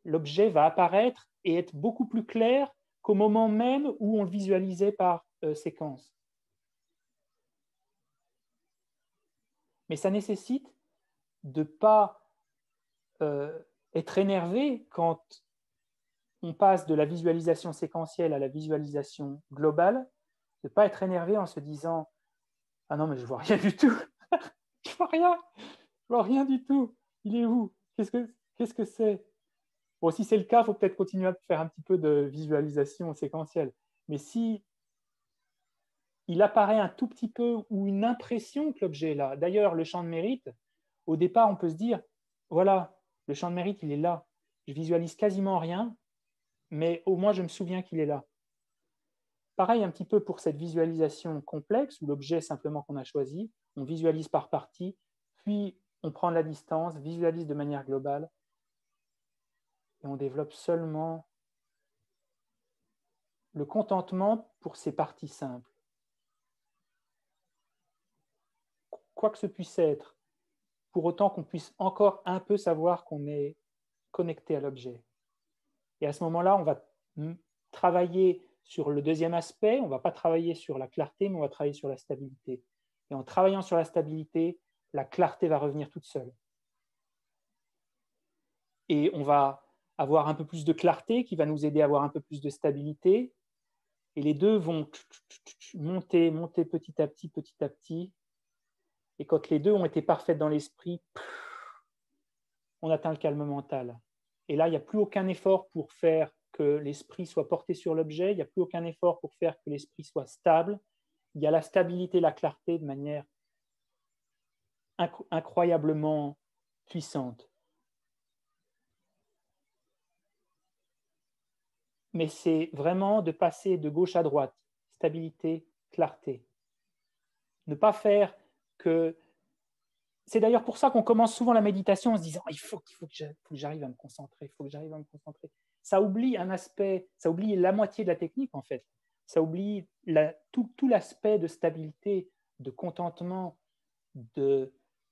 l'objet va apparaître et être beaucoup plus clair qu'au moment même où on le visualisait par séquence. Mais ça nécessite de ne pas être énervé quand on passe de la visualisation séquentielle à la visualisation globale, de ne pas être énervé en se disant « Ah non, mais je ne vois rien du tout, je ne vois rien du tout, il est où? Qu'est-ce que c'est ?» Bon, si c'est le cas, il faut peut-être continuer à faire un petit peu de visualisation séquentielle. Mais si il apparaît un tout petit peu ou une impression que l'objet est là, d'ailleurs, le champ de mérite, au départ, on peut se dire « Voilà, le champ de mérite, il est là. Je visualise quasiment rien, mais au moins, je me souviens qu'il est là. » Pareil un petit peu pour cette visualisation complexe, où l'objet simplement qu'on a choisi, on visualise par partie, puis on prend de la distance, visualise de manière globale, et on développe seulement le contentement pour ces parties simples. Quoi que ce puisse être, pour autant qu'on puisse encore un peu savoir qu'on est connecté à l'objet. Et à ce moment-là, on va travailler sur le deuxième aspect, on ne va pas travailler sur la clarté, mais on va travailler sur la stabilité. Et en travaillant sur la stabilité, la clarté va revenir toute seule. Et on va avoir un peu plus de clarté qui va nous aider à avoir un peu plus de stabilité. Et les deux vont monter petit à petit, petit à petit. Et quand les deux ont été parfaites dans l'esprit, on atteint le calme mental. Et là, il n'y a plus aucun effort pour faire que l'esprit soit porté sur l'objet, il n'y a plus aucun effort pour faire que l'esprit soit stable. Il y a la stabilité, la clarté de manière incroyablement puissante. Mais c'est vraiment de passer de gauche à droite, stabilité, clarté. Ne pas faire que... C'est d'ailleurs pour ça qu'on commence souvent la méditation en se disant « il faut que j'arrive à me concentrer, il faut que j'arrive à me concentrer ». Ça oublie un aspect, ça oublie la moitié de la technique en fait. Ça oublie tout l'aspect de stabilité, de contentement,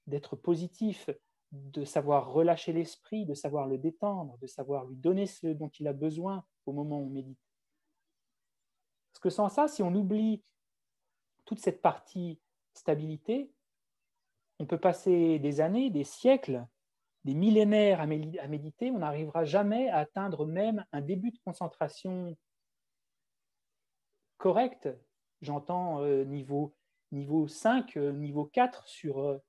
d'être positif, de savoir relâcher l'esprit, de savoir le détendre, de savoir lui donner ce dont il a besoin au moment où on médite. Parce que sans ça, si on oublie toute cette partie stabilité, on peut passer des années, des siècles, des millénaires à méditer, on n'arrivera jamais à atteindre même un début de concentration correct. J'entends niveau 5, niveau 4 sur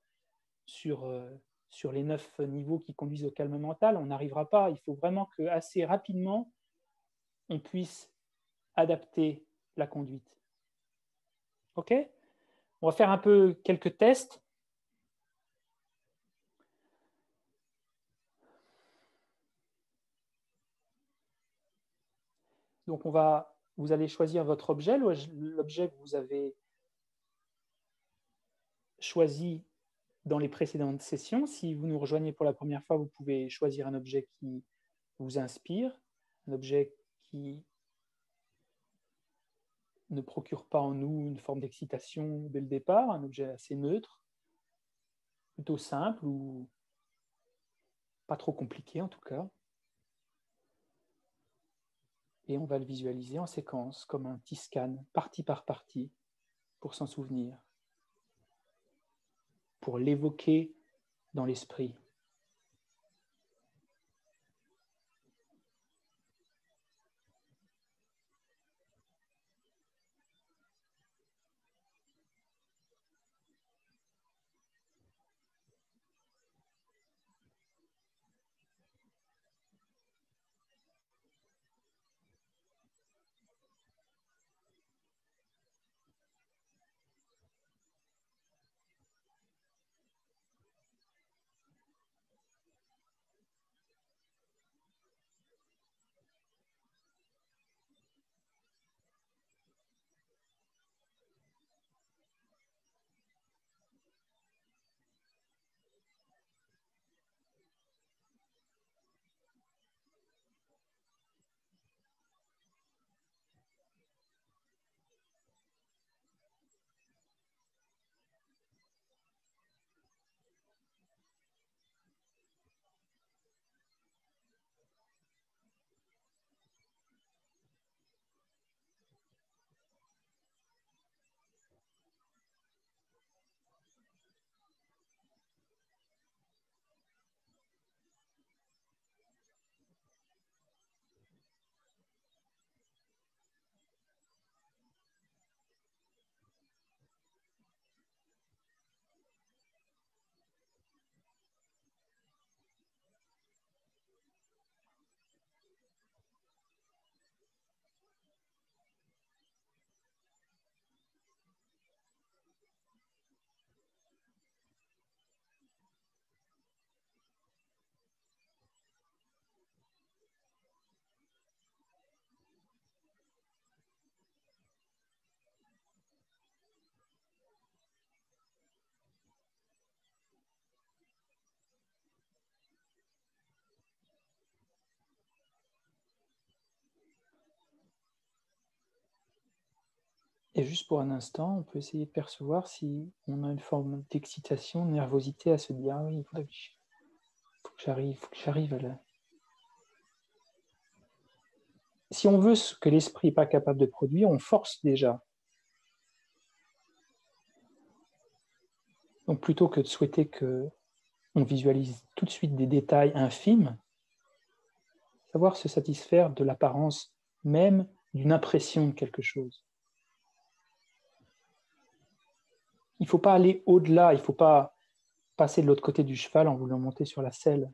les 9 niveaux qui conduisent au calme mental, on n'arrivera pas. Il faut vraiment qu'assez rapidement, on puisse adapter la conduite. OK ? On va faire un peu quelques tests. Donc, vous allez choisir votre objet, l'objet que vous avez choisi dans les précédentes sessions. Si vous nous rejoignez pour la première fois, vous pouvez choisir un objet qui vous inspire, un objet qui ne procure pas en nous une forme d'excitation dès le départ, un objet assez neutre, plutôt simple ou pas trop compliqué en tout cas. Et on va le visualiser en séquence, comme un petit scan, partie par partie, pour s'en souvenir, pour l'évoquer dans l'esprit. Et juste pour un instant, on peut essayer de percevoir si on a une forme d'excitation, de nervosité à se dire « Ah oui, il faut que j'arrive à la... » Si on veut ce que l'esprit n'est pas capable de produire, on force déjà. Donc plutôt que de souhaiter qu'on visualise tout de suite des détails infimes, savoir se satisfaire de l'apparence même d'une impression de quelque chose. Il ne faut pas aller au-delà, il ne faut pas passer de l'autre côté du cheval en voulant monter sur la selle.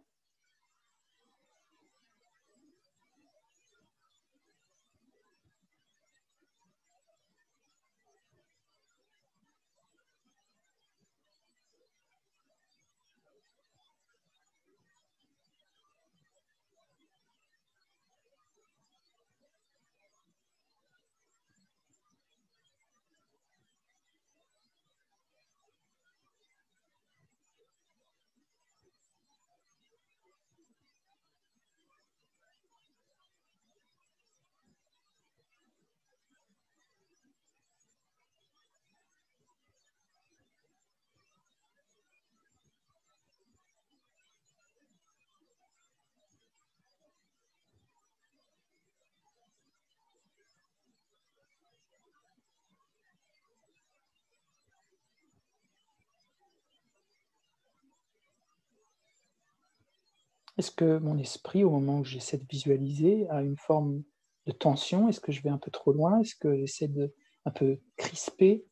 Est-ce que mon esprit, au moment où j'essaie de visualiser, a une forme de tension? Est-ce que je vais un peu trop loin? Est-ce que j'essaie de un peu crisper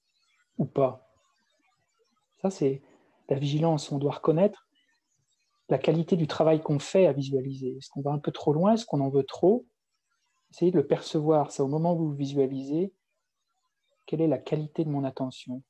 ou pas? Ça, c'est la vigilance. On doit reconnaître la qualité du travail qu'on fait à visualiser. Est-ce qu'on va un peu trop loin? Est-ce qu'on en veut trop? Essayez de le percevoir. C'est au moment où vous visualisez, quelle est la qualité de mon attention?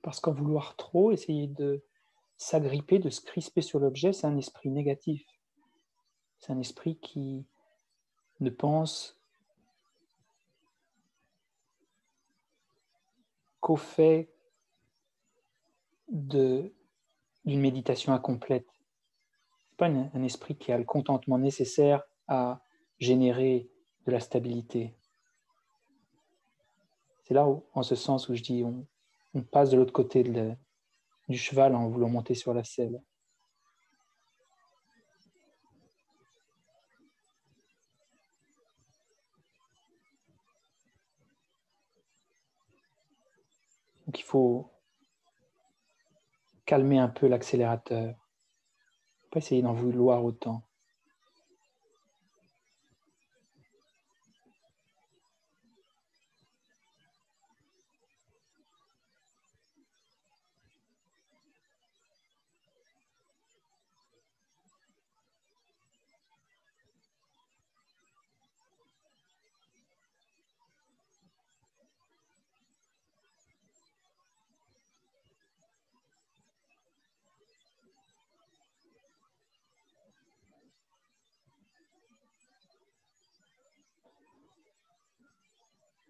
Parce qu'en vouloir trop, essayer de s'agripper, de se crisper sur l'objet, c'est un esprit négatif. C'est un esprit qui ne pense qu'au fait d'une méditation incomplète. Ce n'est pas un esprit qui a le contentement nécessaire à générer de la stabilité. C'est là, où, en ce sens, où je dis on passe de l'autre côté du cheval en voulant monter sur la selle. Donc il faut calmer un peu l'accélérateur. Pas essayer d'en vouloir autant.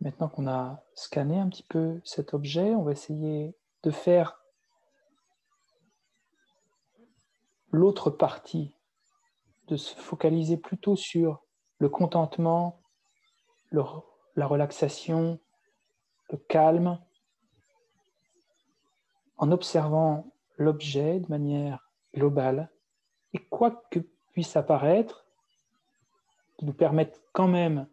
Maintenant qu'on a scanné un petit peu cet objet, on va essayer de faire l'autre partie, de se focaliser plutôt sur le contentement, la relaxation, le calme, en observant l'objet de manière globale. Et quoi que puisse apparaître, qui nous permette quand même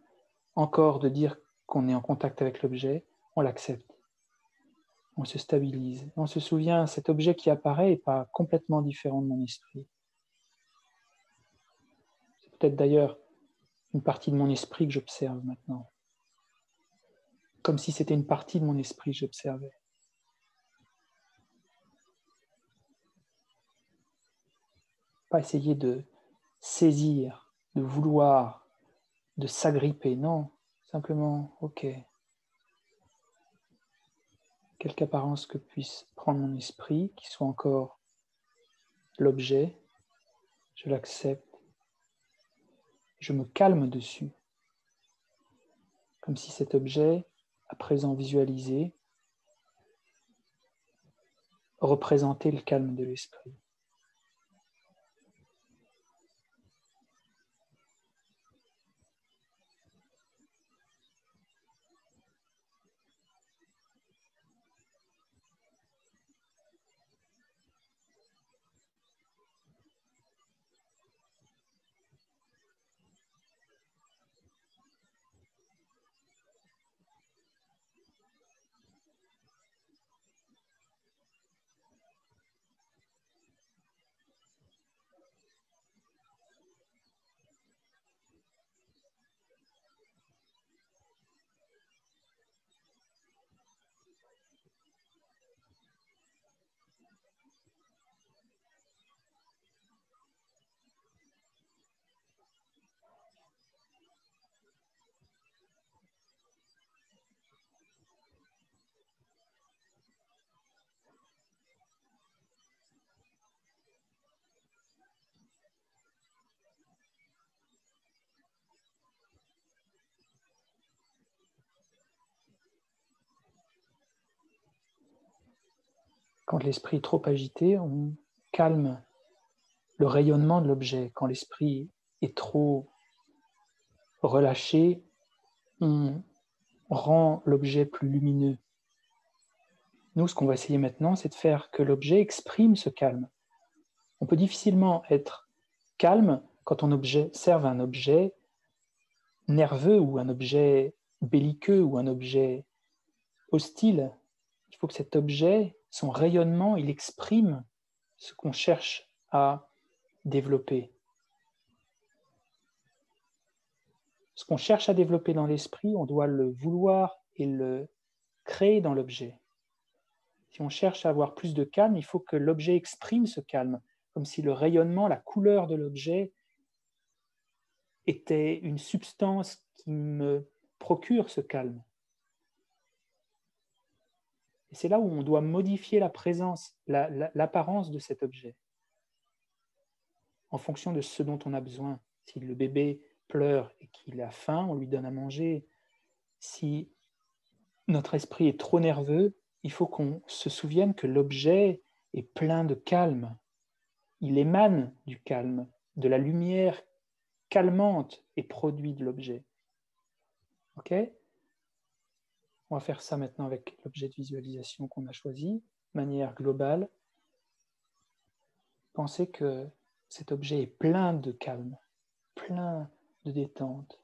encore de dire qu'on est en contact avec l'objet, on l'accepte. On se stabilise. On se souvient, cet objet qui apparaît n'est pas complètement différent de mon esprit. C'est peut-être d'ailleurs une partie de mon esprit que j'observe maintenant. Comme si c'était une partie de mon esprit que j'observais. Pas essayer de saisir, de vouloir, de s'agripper, non. Simplement, ok. Quelque apparence que puisse prendre mon esprit, qui soit encore l'objet, je l'accepte, je me calme dessus, comme si cet objet, à présent visualisé, représentait le calme de l'esprit. Quand l'esprit est trop agité, on calme le rayonnement de l'objet. Quand l'esprit est trop relâché, on rend l'objet plus lumineux. Nous, ce qu'on va essayer maintenant, c'est de faire que l'objet exprime ce calme. On peut difficilement être calme quand on observe un objet nerveux ou un objet belliqueux ou un objet hostile. Il faut que cet objet, son rayonnement, il exprime ce qu'on cherche à développer. Ce qu'on cherche à développer dans l'esprit, on doit le vouloir et le créer dans l'objet. Si on cherche à avoir plus de calme, il faut que l'objet exprime ce calme, comme si le rayonnement, la couleur de l'objet était une substance qui me procure ce calme. Et c'est là où on doit modifier la présence, l'apparence de cet objet, en fonction de ce dont on a besoin. Si le bébé pleure et qu'il a faim, on lui donne à manger. Si notre esprit est trop nerveux, il faut qu'on se souvienne que l'objet est plein de calme. Il émane du calme, de la lumière calmante et produit de l'objet. OK ? On va faire ça maintenant avec l'objet de visualisation qu'on a choisi, de manière globale. Pensez que cet objet est plein de calme, plein de détente.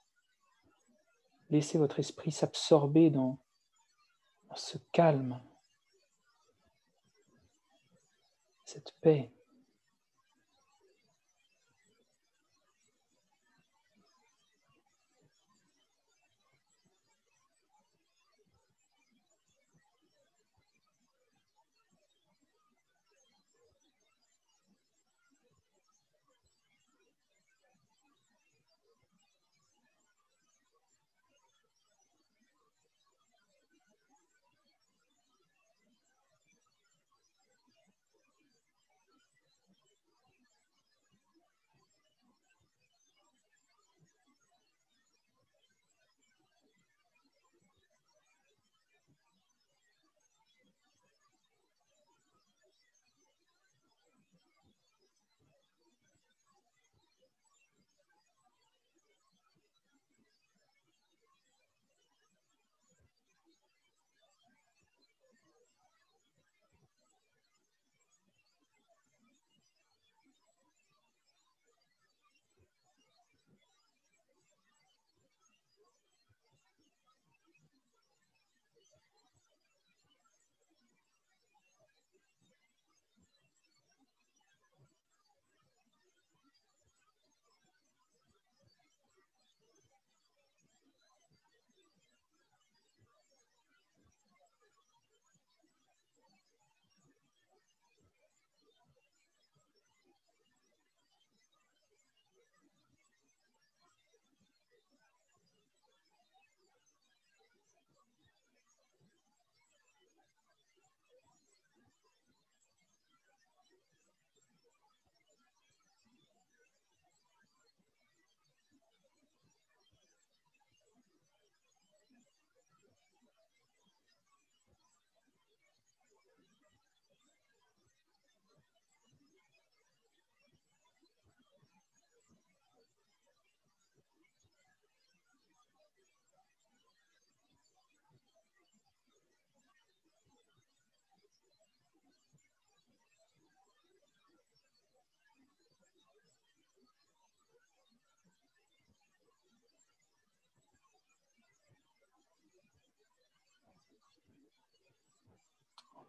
Laissez votre esprit s'absorber dans ce calme, cette paix.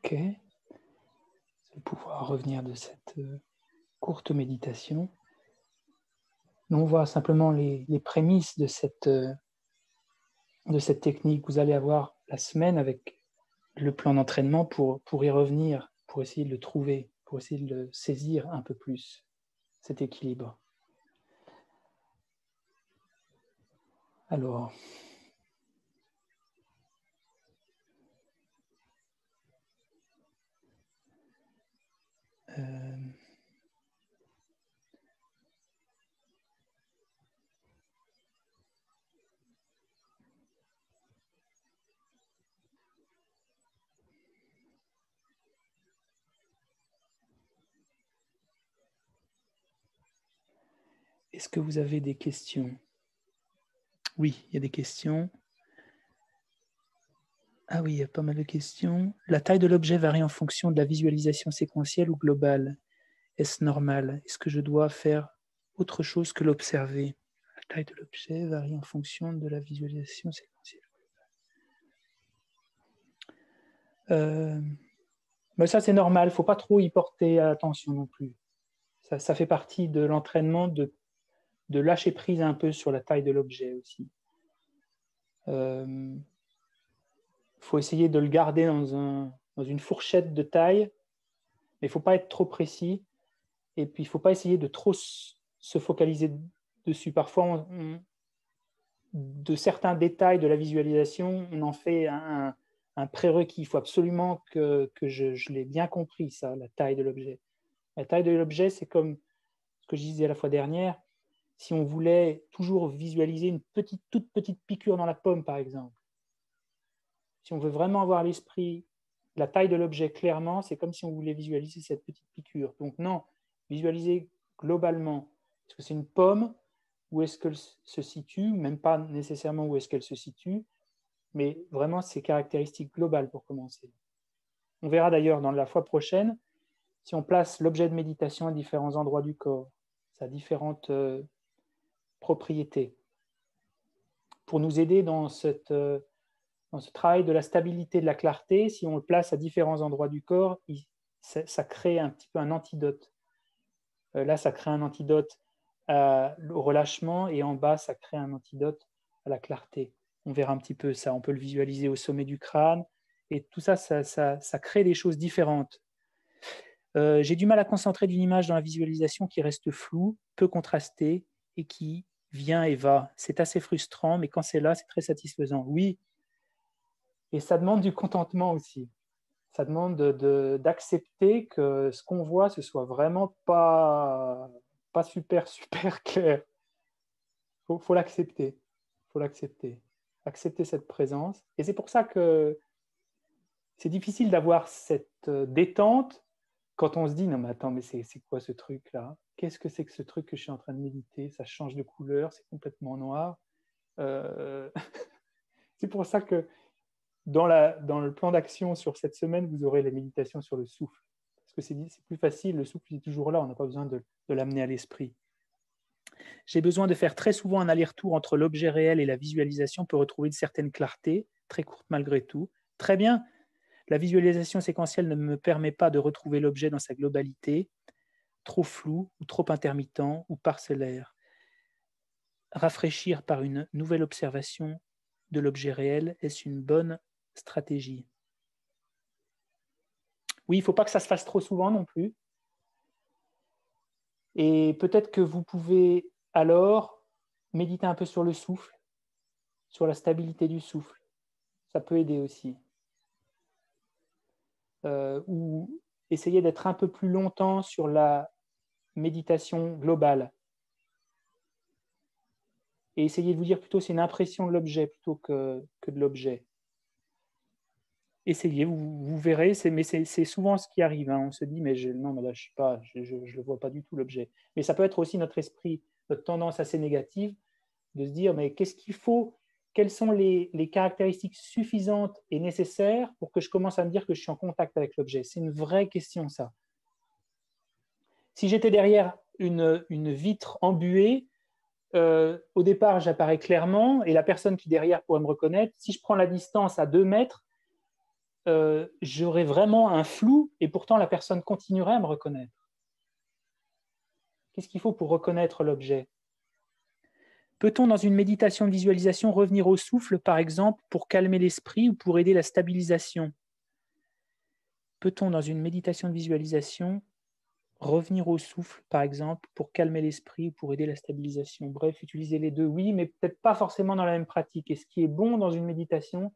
OK. Vous allez pouvoir revenir de cette courte méditation. Nous, on voit simplement les prémices de cette technique. Vous allez avoir la semaine avec le plan d'entraînement pour y revenir, pour essayer de le trouver, pour essayer de le saisir un peu plus, cet équilibre. Alors, Est-ce que vous avez des questions? Oui, il y a des questions. Ah oui, il y a pas mal de questions. La taille de l'objet varie en fonction de la visualisation séquentielle ou globale. Est-ce normal? Est-ce que je dois faire autre chose que l'observer? La taille de l'objet varie en fonction de la visualisation séquentielle. Mais ça, c'est normal. Il ne faut pas trop y porter attention non plus. Ça fait partie de l'entraînement de lâcher prise un peu sur la taille de l'objet aussi. Il faut essayer de le garder dans une fourchette de taille, mais il ne faut pas être trop précis. Et puis, il ne faut pas essayer de trop se focaliser dessus. Parfois, de certains détails de la visualisation, on en fait un prérequis. Il faut absolument que je l'ai bien compris, ça, la taille de l'objet. La taille de l'objet, c'est comme ce que je disais la fois dernière. Si on voulait toujours visualiser une toute petite piqûre dans la pomme, par exemple, si on veut vraiment avoir l'esprit, la taille de l'objet clairement, c'est comme si on voulait visualiser cette petite piqûre. Donc non, visualiser globalement. Est-ce que c'est une pomme? Où est-ce qu'elle se situe? Même pas nécessairement où est-ce qu'elle se situe, mais vraiment ses caractéristiques globales pour commencer. On verra d'ailleurs dans la fois prochaine, si on place l'objet de méditation à différents endroits du corps, ça a différentes propriétés. Pour nous aider dans ce travail de la stabilité de la clarté, si on le place à différents endroits du corps, ça crée un petit peu un antidote. Là, ça crée un antidote au relâchement et en bas, ça crée un antidote à la clarté. On verra un petit peu ça. On peut le visualiser au sommet du crâne et tout ça, ça crée des choses différentes. J'ai du mal à concentrer d'une image dans la visualisation qui reste floue, peu contrastée et qui vient et va. C'est assez frustrant, mais quand c'est là, c'est très satisfaisant. Oui, et ça demande du contentement aussi. Ça demande d'accepter que ce qu'on voit, ce soit vraiment pas super clair. Faut l'accepter. Faut l'accepter. Accepter cette présence. Et c'est pour ça que c'est difficile d'avoir cette détente quand on se dit non mais attends, mais c'est quoi ce truc là? Qu'est-ce que c'est que ce truc que je suis en train de méditer? Ça change de couleur, c'est complètement noir. C'est pour ça que dans le plan d'action sur cette semaine, vous aurez les méditations sur le souffle. Parce que c'est plus facile, le souffle est toujours là, on n'a pas besoin de l'amener à l'esprit. J'ai besoin de faire très souvent un aller-retour entre l'objet réel et la visualisation pour retrouver une certaine clarté, très courte malgré tout. Très bien, la visualisation séquentielle ne me permet pas de retrouver l'objet dans sa globalité, trop flou ou trop intermittent ou parcellaire. Rafraîchir par une nouvelle observation de l'objet réel, est-ce une bonne stratégie? Oui, il ne faut pas que ça se fasse trop souvent non plus. Et peut-être que vous pouvez alors méditer un peu sur le souffle, sur la stabilité du souffle. Ça peut aider aussi. Ou essayer d'être un peu plus longtemps sur la méditation globale. Et essayez de vous dire plutôt c'est une impression de l'objet plutôt que de l'objet. Essayez, vous verrez, mais c'est souvent ce qui arrive. Hein. On se dit, mais non, mais là, je ne le vois pas du tout, l'objet. Mais ça peut être aussi notre esprit, notre tendance assez négative, de se dire, mais qu'est-ce qu'il faut? Quelles sont les caractéristiques suffisantes et nécessaires pour que je commence à me dire que je suis en contact avec l'objet? C'est une vraie question, ça. Si j'étais derrière une vitre embuée, au départ, j'apparais clairement, et la personne qui derrière pourrait me reconnaître. Si je prends la distance à 2 mètres, j'aurais vraiment un flou et pourtant la personne continuerait à me reconnaître. Qu'est-ce qu'il faut pour reconnaître l'objet? Peut-on, dans une méditation de visualisation, revenir au souffle, par exemple, pour calmer l'esprit ou pour aider la stabilisation? Peut-on, dans une méditation de visualisation, revenir au souffle, par exemple, pour calmer l'esprit ou pour aider la stabilisation? Bref, utiliser les deux, oui, mais peut-être pas forcément dans la même pratique. Et ce qui est bon dans une méditation,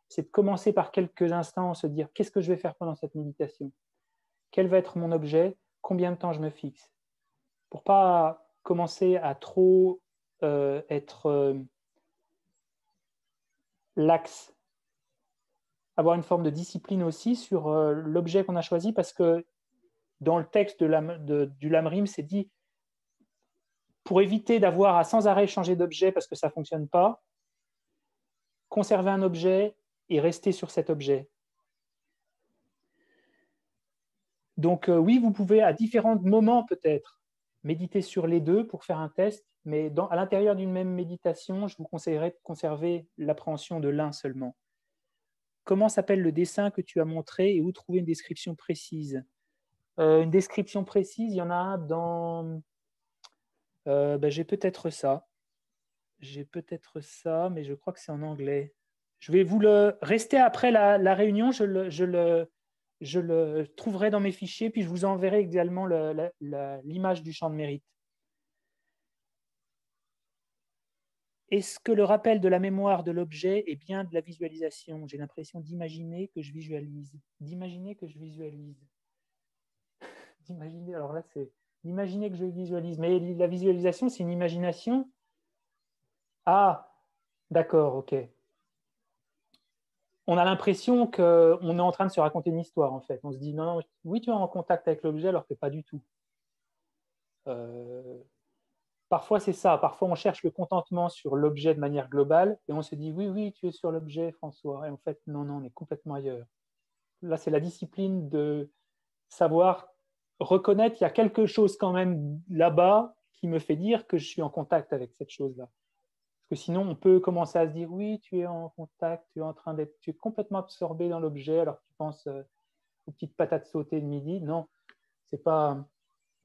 c'est de commencer par quelques instants, se dire qu'est-ce que je vais faire pendant cette méditation? Quel va être mon objet? Combien de temps je me fixe? Pour ne pas commencer à trop être lax. Avoir une forme de discipline aussi sur l'objet qu'on a choisi, parce que dans le texte du Lamrim, c'est dit pour éviter d'avoir à sans arrêt changer d'objet parce que ça ne fonctionne pas, conserver un objet et rester sur cet objet. Donc oui, vous pouvez à différents moments peut-être méditer sur les deux pour faire un test, mais à l'intérieur d'une même méditation, je vous conseillerais de conserver l'appréhension de l'un seulement. Comment s'appelle le dessin que tu as montré et où trouver une description précise? Une description précise, il y en a un dans... j'ai peut-être ça. J'ai peut-être ça, mais je crois que c'est en anglais. Je vais vous le... Rester après la réunion, je le trouverai dans mes fichiers, puis je vous enverrai également l'image du champ de mérite. Est-ce que le rappel de la mémoire de l'objet est bien de la visualisation? J'ai l'impression d'imaginer que je visualise. D'imaginer que je visualise. D'imaginer, alors là, c'est d'imaginer que je visualise. Mais la visualisation, c'est une imagination. Ah, d'accord, ok. On a l'impression qu'on est en train de se raconter une histoire, en fait. On se dit, non, non, oui, tu es en contact avec l'objet, alors que pas du tout. Parfois, c'est ça. Parfois, on cherche le contentement sur l'objet de manière globale et on se dit, oui, oui, tu es sur l'objet, François. Et en fait, non, non, on est complètement ailleurs. Là, c'est la discipline de savoir reconnaître qu'il y a quelque chose quand même là-bas qui me fait dire que je suis en contact avec cette chose-là. Parce que sinon, on peut commencer à se dire, oui, tu es en contact, tu es complètement absorbé dans l'objet alors que tu penses aux petites patates sautées de midi. Non, c'est pas...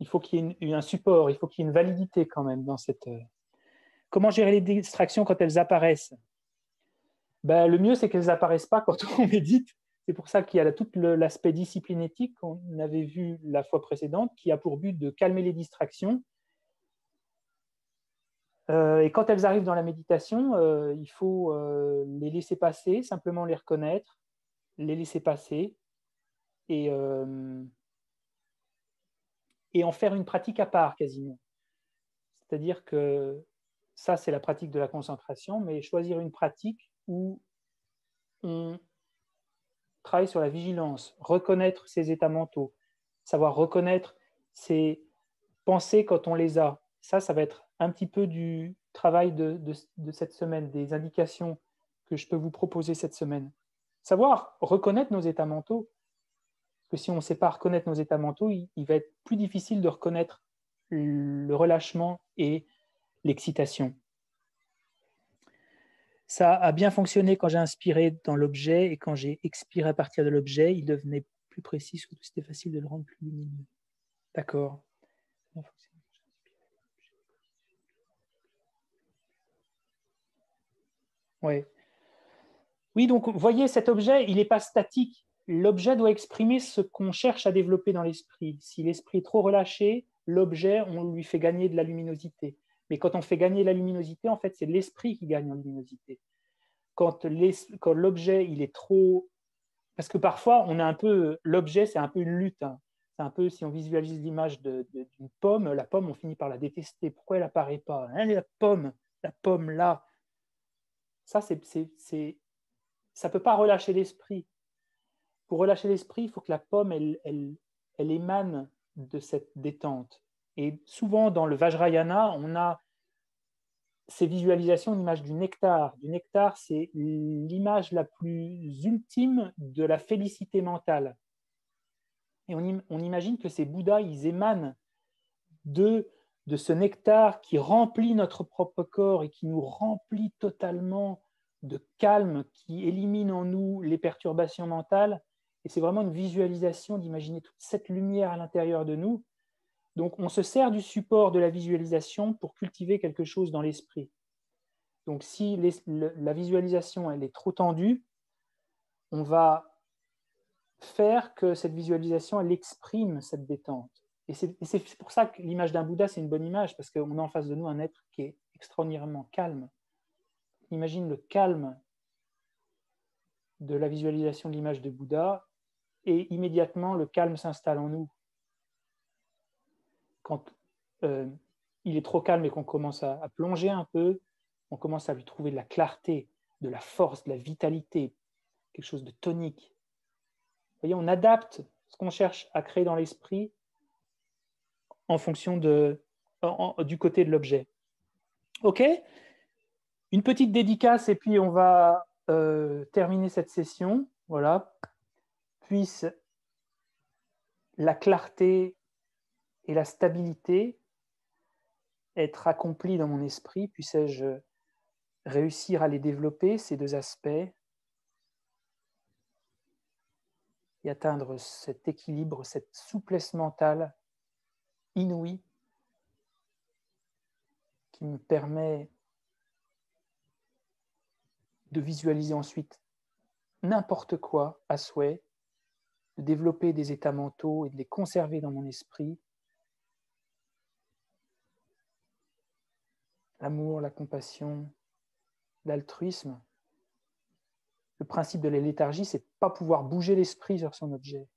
Il faut qu'il y ait un support, il faut qu'il y ait une validité quand même dans cette... Comment gérer les distractions quand elles apparaissent? Le mieux, c'est qu'elles n'apparaissent pas quand on médite. C'est pour ça qu'il y a tout l'aspect discipline éthique qu'on avait vu la fois précédente, qui a pour but de calmer les distractions. Et quand elles arrivent dans la méditation, il faut les laisser passer, simplement les reconnaître, les laisser passer et en faire une pratique à part quasiment. C'est-à-dire que ça, c'est la pratique de la concentration, mais choisir une pratique où on travaille sur la vigilance, reconnaître ses états mentaux, savoir reconnaître ses pensées quand on les a. Ça va être un petit peu du travail de cette semaine, des indications que je peux vous proposer cette semaine. Savoir reconnaître nos états mentaux, parce que si on ne sait pas reconnaître nos états mentaux, il va être plus difficile de reconnaître le relâchement et l'excitation. Ça a bien fonctionné quand j'ai inspiré dans l'objet et quand j'ai expiré à partir de l'objet, il devenait plus précis, surtout c'était facile de le rendre plus lumineux. D'accord. Ouais. Oui, donc vous voyez, cet objet, il n'est pas statique. L'objet doit exprimer ce qu'on cherche à développer dans l'esprit. Si l'esprit est trop relâché, l'objet, on lui fait gagner de la luminosité. Mais quand on fait gagner la luminosité, en fait, c'est l'esprit qui gagne en luminosité. Quand l'objet, il est trop... Parce que parfois, on a un peu... L'objet, c'est un peu une lutte. Hein. C'est un peu, si on visualise l'image d'une pomme, la pomme, on finit par la détester. Pourquoi elle n'apparaît pas? Hein, la pomme là. Ça, ça ne peut pas relâcher l'esprit. Pour relâcher l'esprit, il faut que la pomme, elle émane de cette détente. Et souvent, dans le Vajrayana, on a ces visualisations d'image du nectar. Du nectar, c'est l'image la plus ultime de la félicité mentale. Et on imagine que ces Bouddhas, ils émanent de ce nectar qui remplit notre propre corps et qui nous remplit totalement de calme, qui élimine en nous les perturbations mentales. Et c'est vraiment une visualisation d'imaginer toute cette lumière à l'intérieur de nous. Donc, on se sert du support de la visualisation pour cultiver quelque chose dans l'esprit. Donc, si la visualisation elle est trop tendue, on va faire que cette visualisation elle exprime cette détente. Et c'est pour ça que l'image d'un Bouddha, c'est une bonne image, parce qu'on a en face de nous un être qui est extraordinairement calme. Imagine le calme de la visualisation de l'image de Bouddha, et immédiatement, le calme s'installe en nous. Quand il est trop calme et qu'on commence à plonger un peu, on commence à lui trouver de la clarté, de la force, de la vitalité, quelque chose de tonique. Vous voyez, on adapte ce qu'on cherche à créer dans l'esprit en fonction de du côté de l'objet. OK? Une petite dédicace et puis on va terminer cette session. Voilà. Puisse la clarté et la stabilité être accomplies dans mon esprit, puissais-je réussir à les développer, ces deux aspects, et atteindre cet équilibre, cette souplesse mentale inouïe qui me permet de visualiser ensuite n'importe quoi à souhait, de développer des états mentaux et de les conserver dans mon esprit. L'amour, la compassion, l'altruisme. Le principe de la léthargie, c'est de ne pas pouvoir bouger l'esprit sur son objet.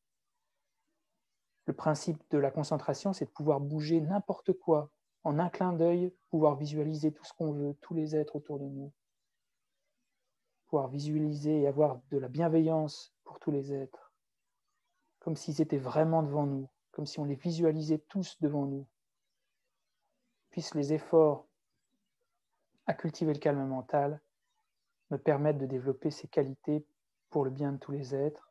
Le principe de la concentration, c'est de pouvoir bouger n'importe quoi, en un clin d'œil, pouvoir visualiser tout ce qu'on veut, tous les êtres autour de nous. Pouvoir visualiser et avoir de la bienveillance pour tous les êtres, comme s'ils étaient vraiment devant nous, comme si on les visualisait tous devant nous. Puissent les efforts à cultiver le calme mental me permettre de développer ces qualités pour le bien de tous les êtres.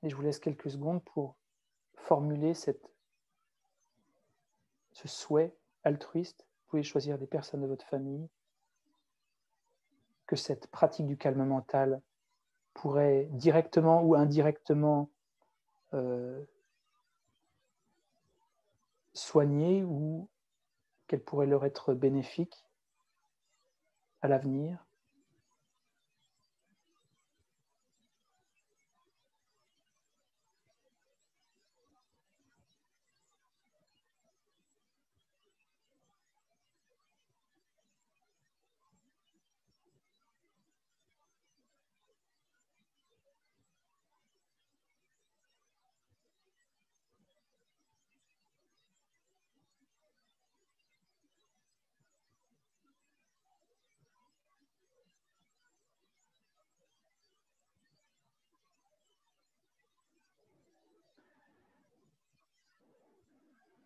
Et je vous laisse quelques secondes pour formuler ce souhait altruiste. Vous pouvez choisir des personnes de votre famille, que cette pratique du calme mental pourrait directement ou indirectement soigner ou qu'elle pourrait leur être bénéfique à l'avenir.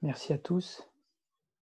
Merci à tous.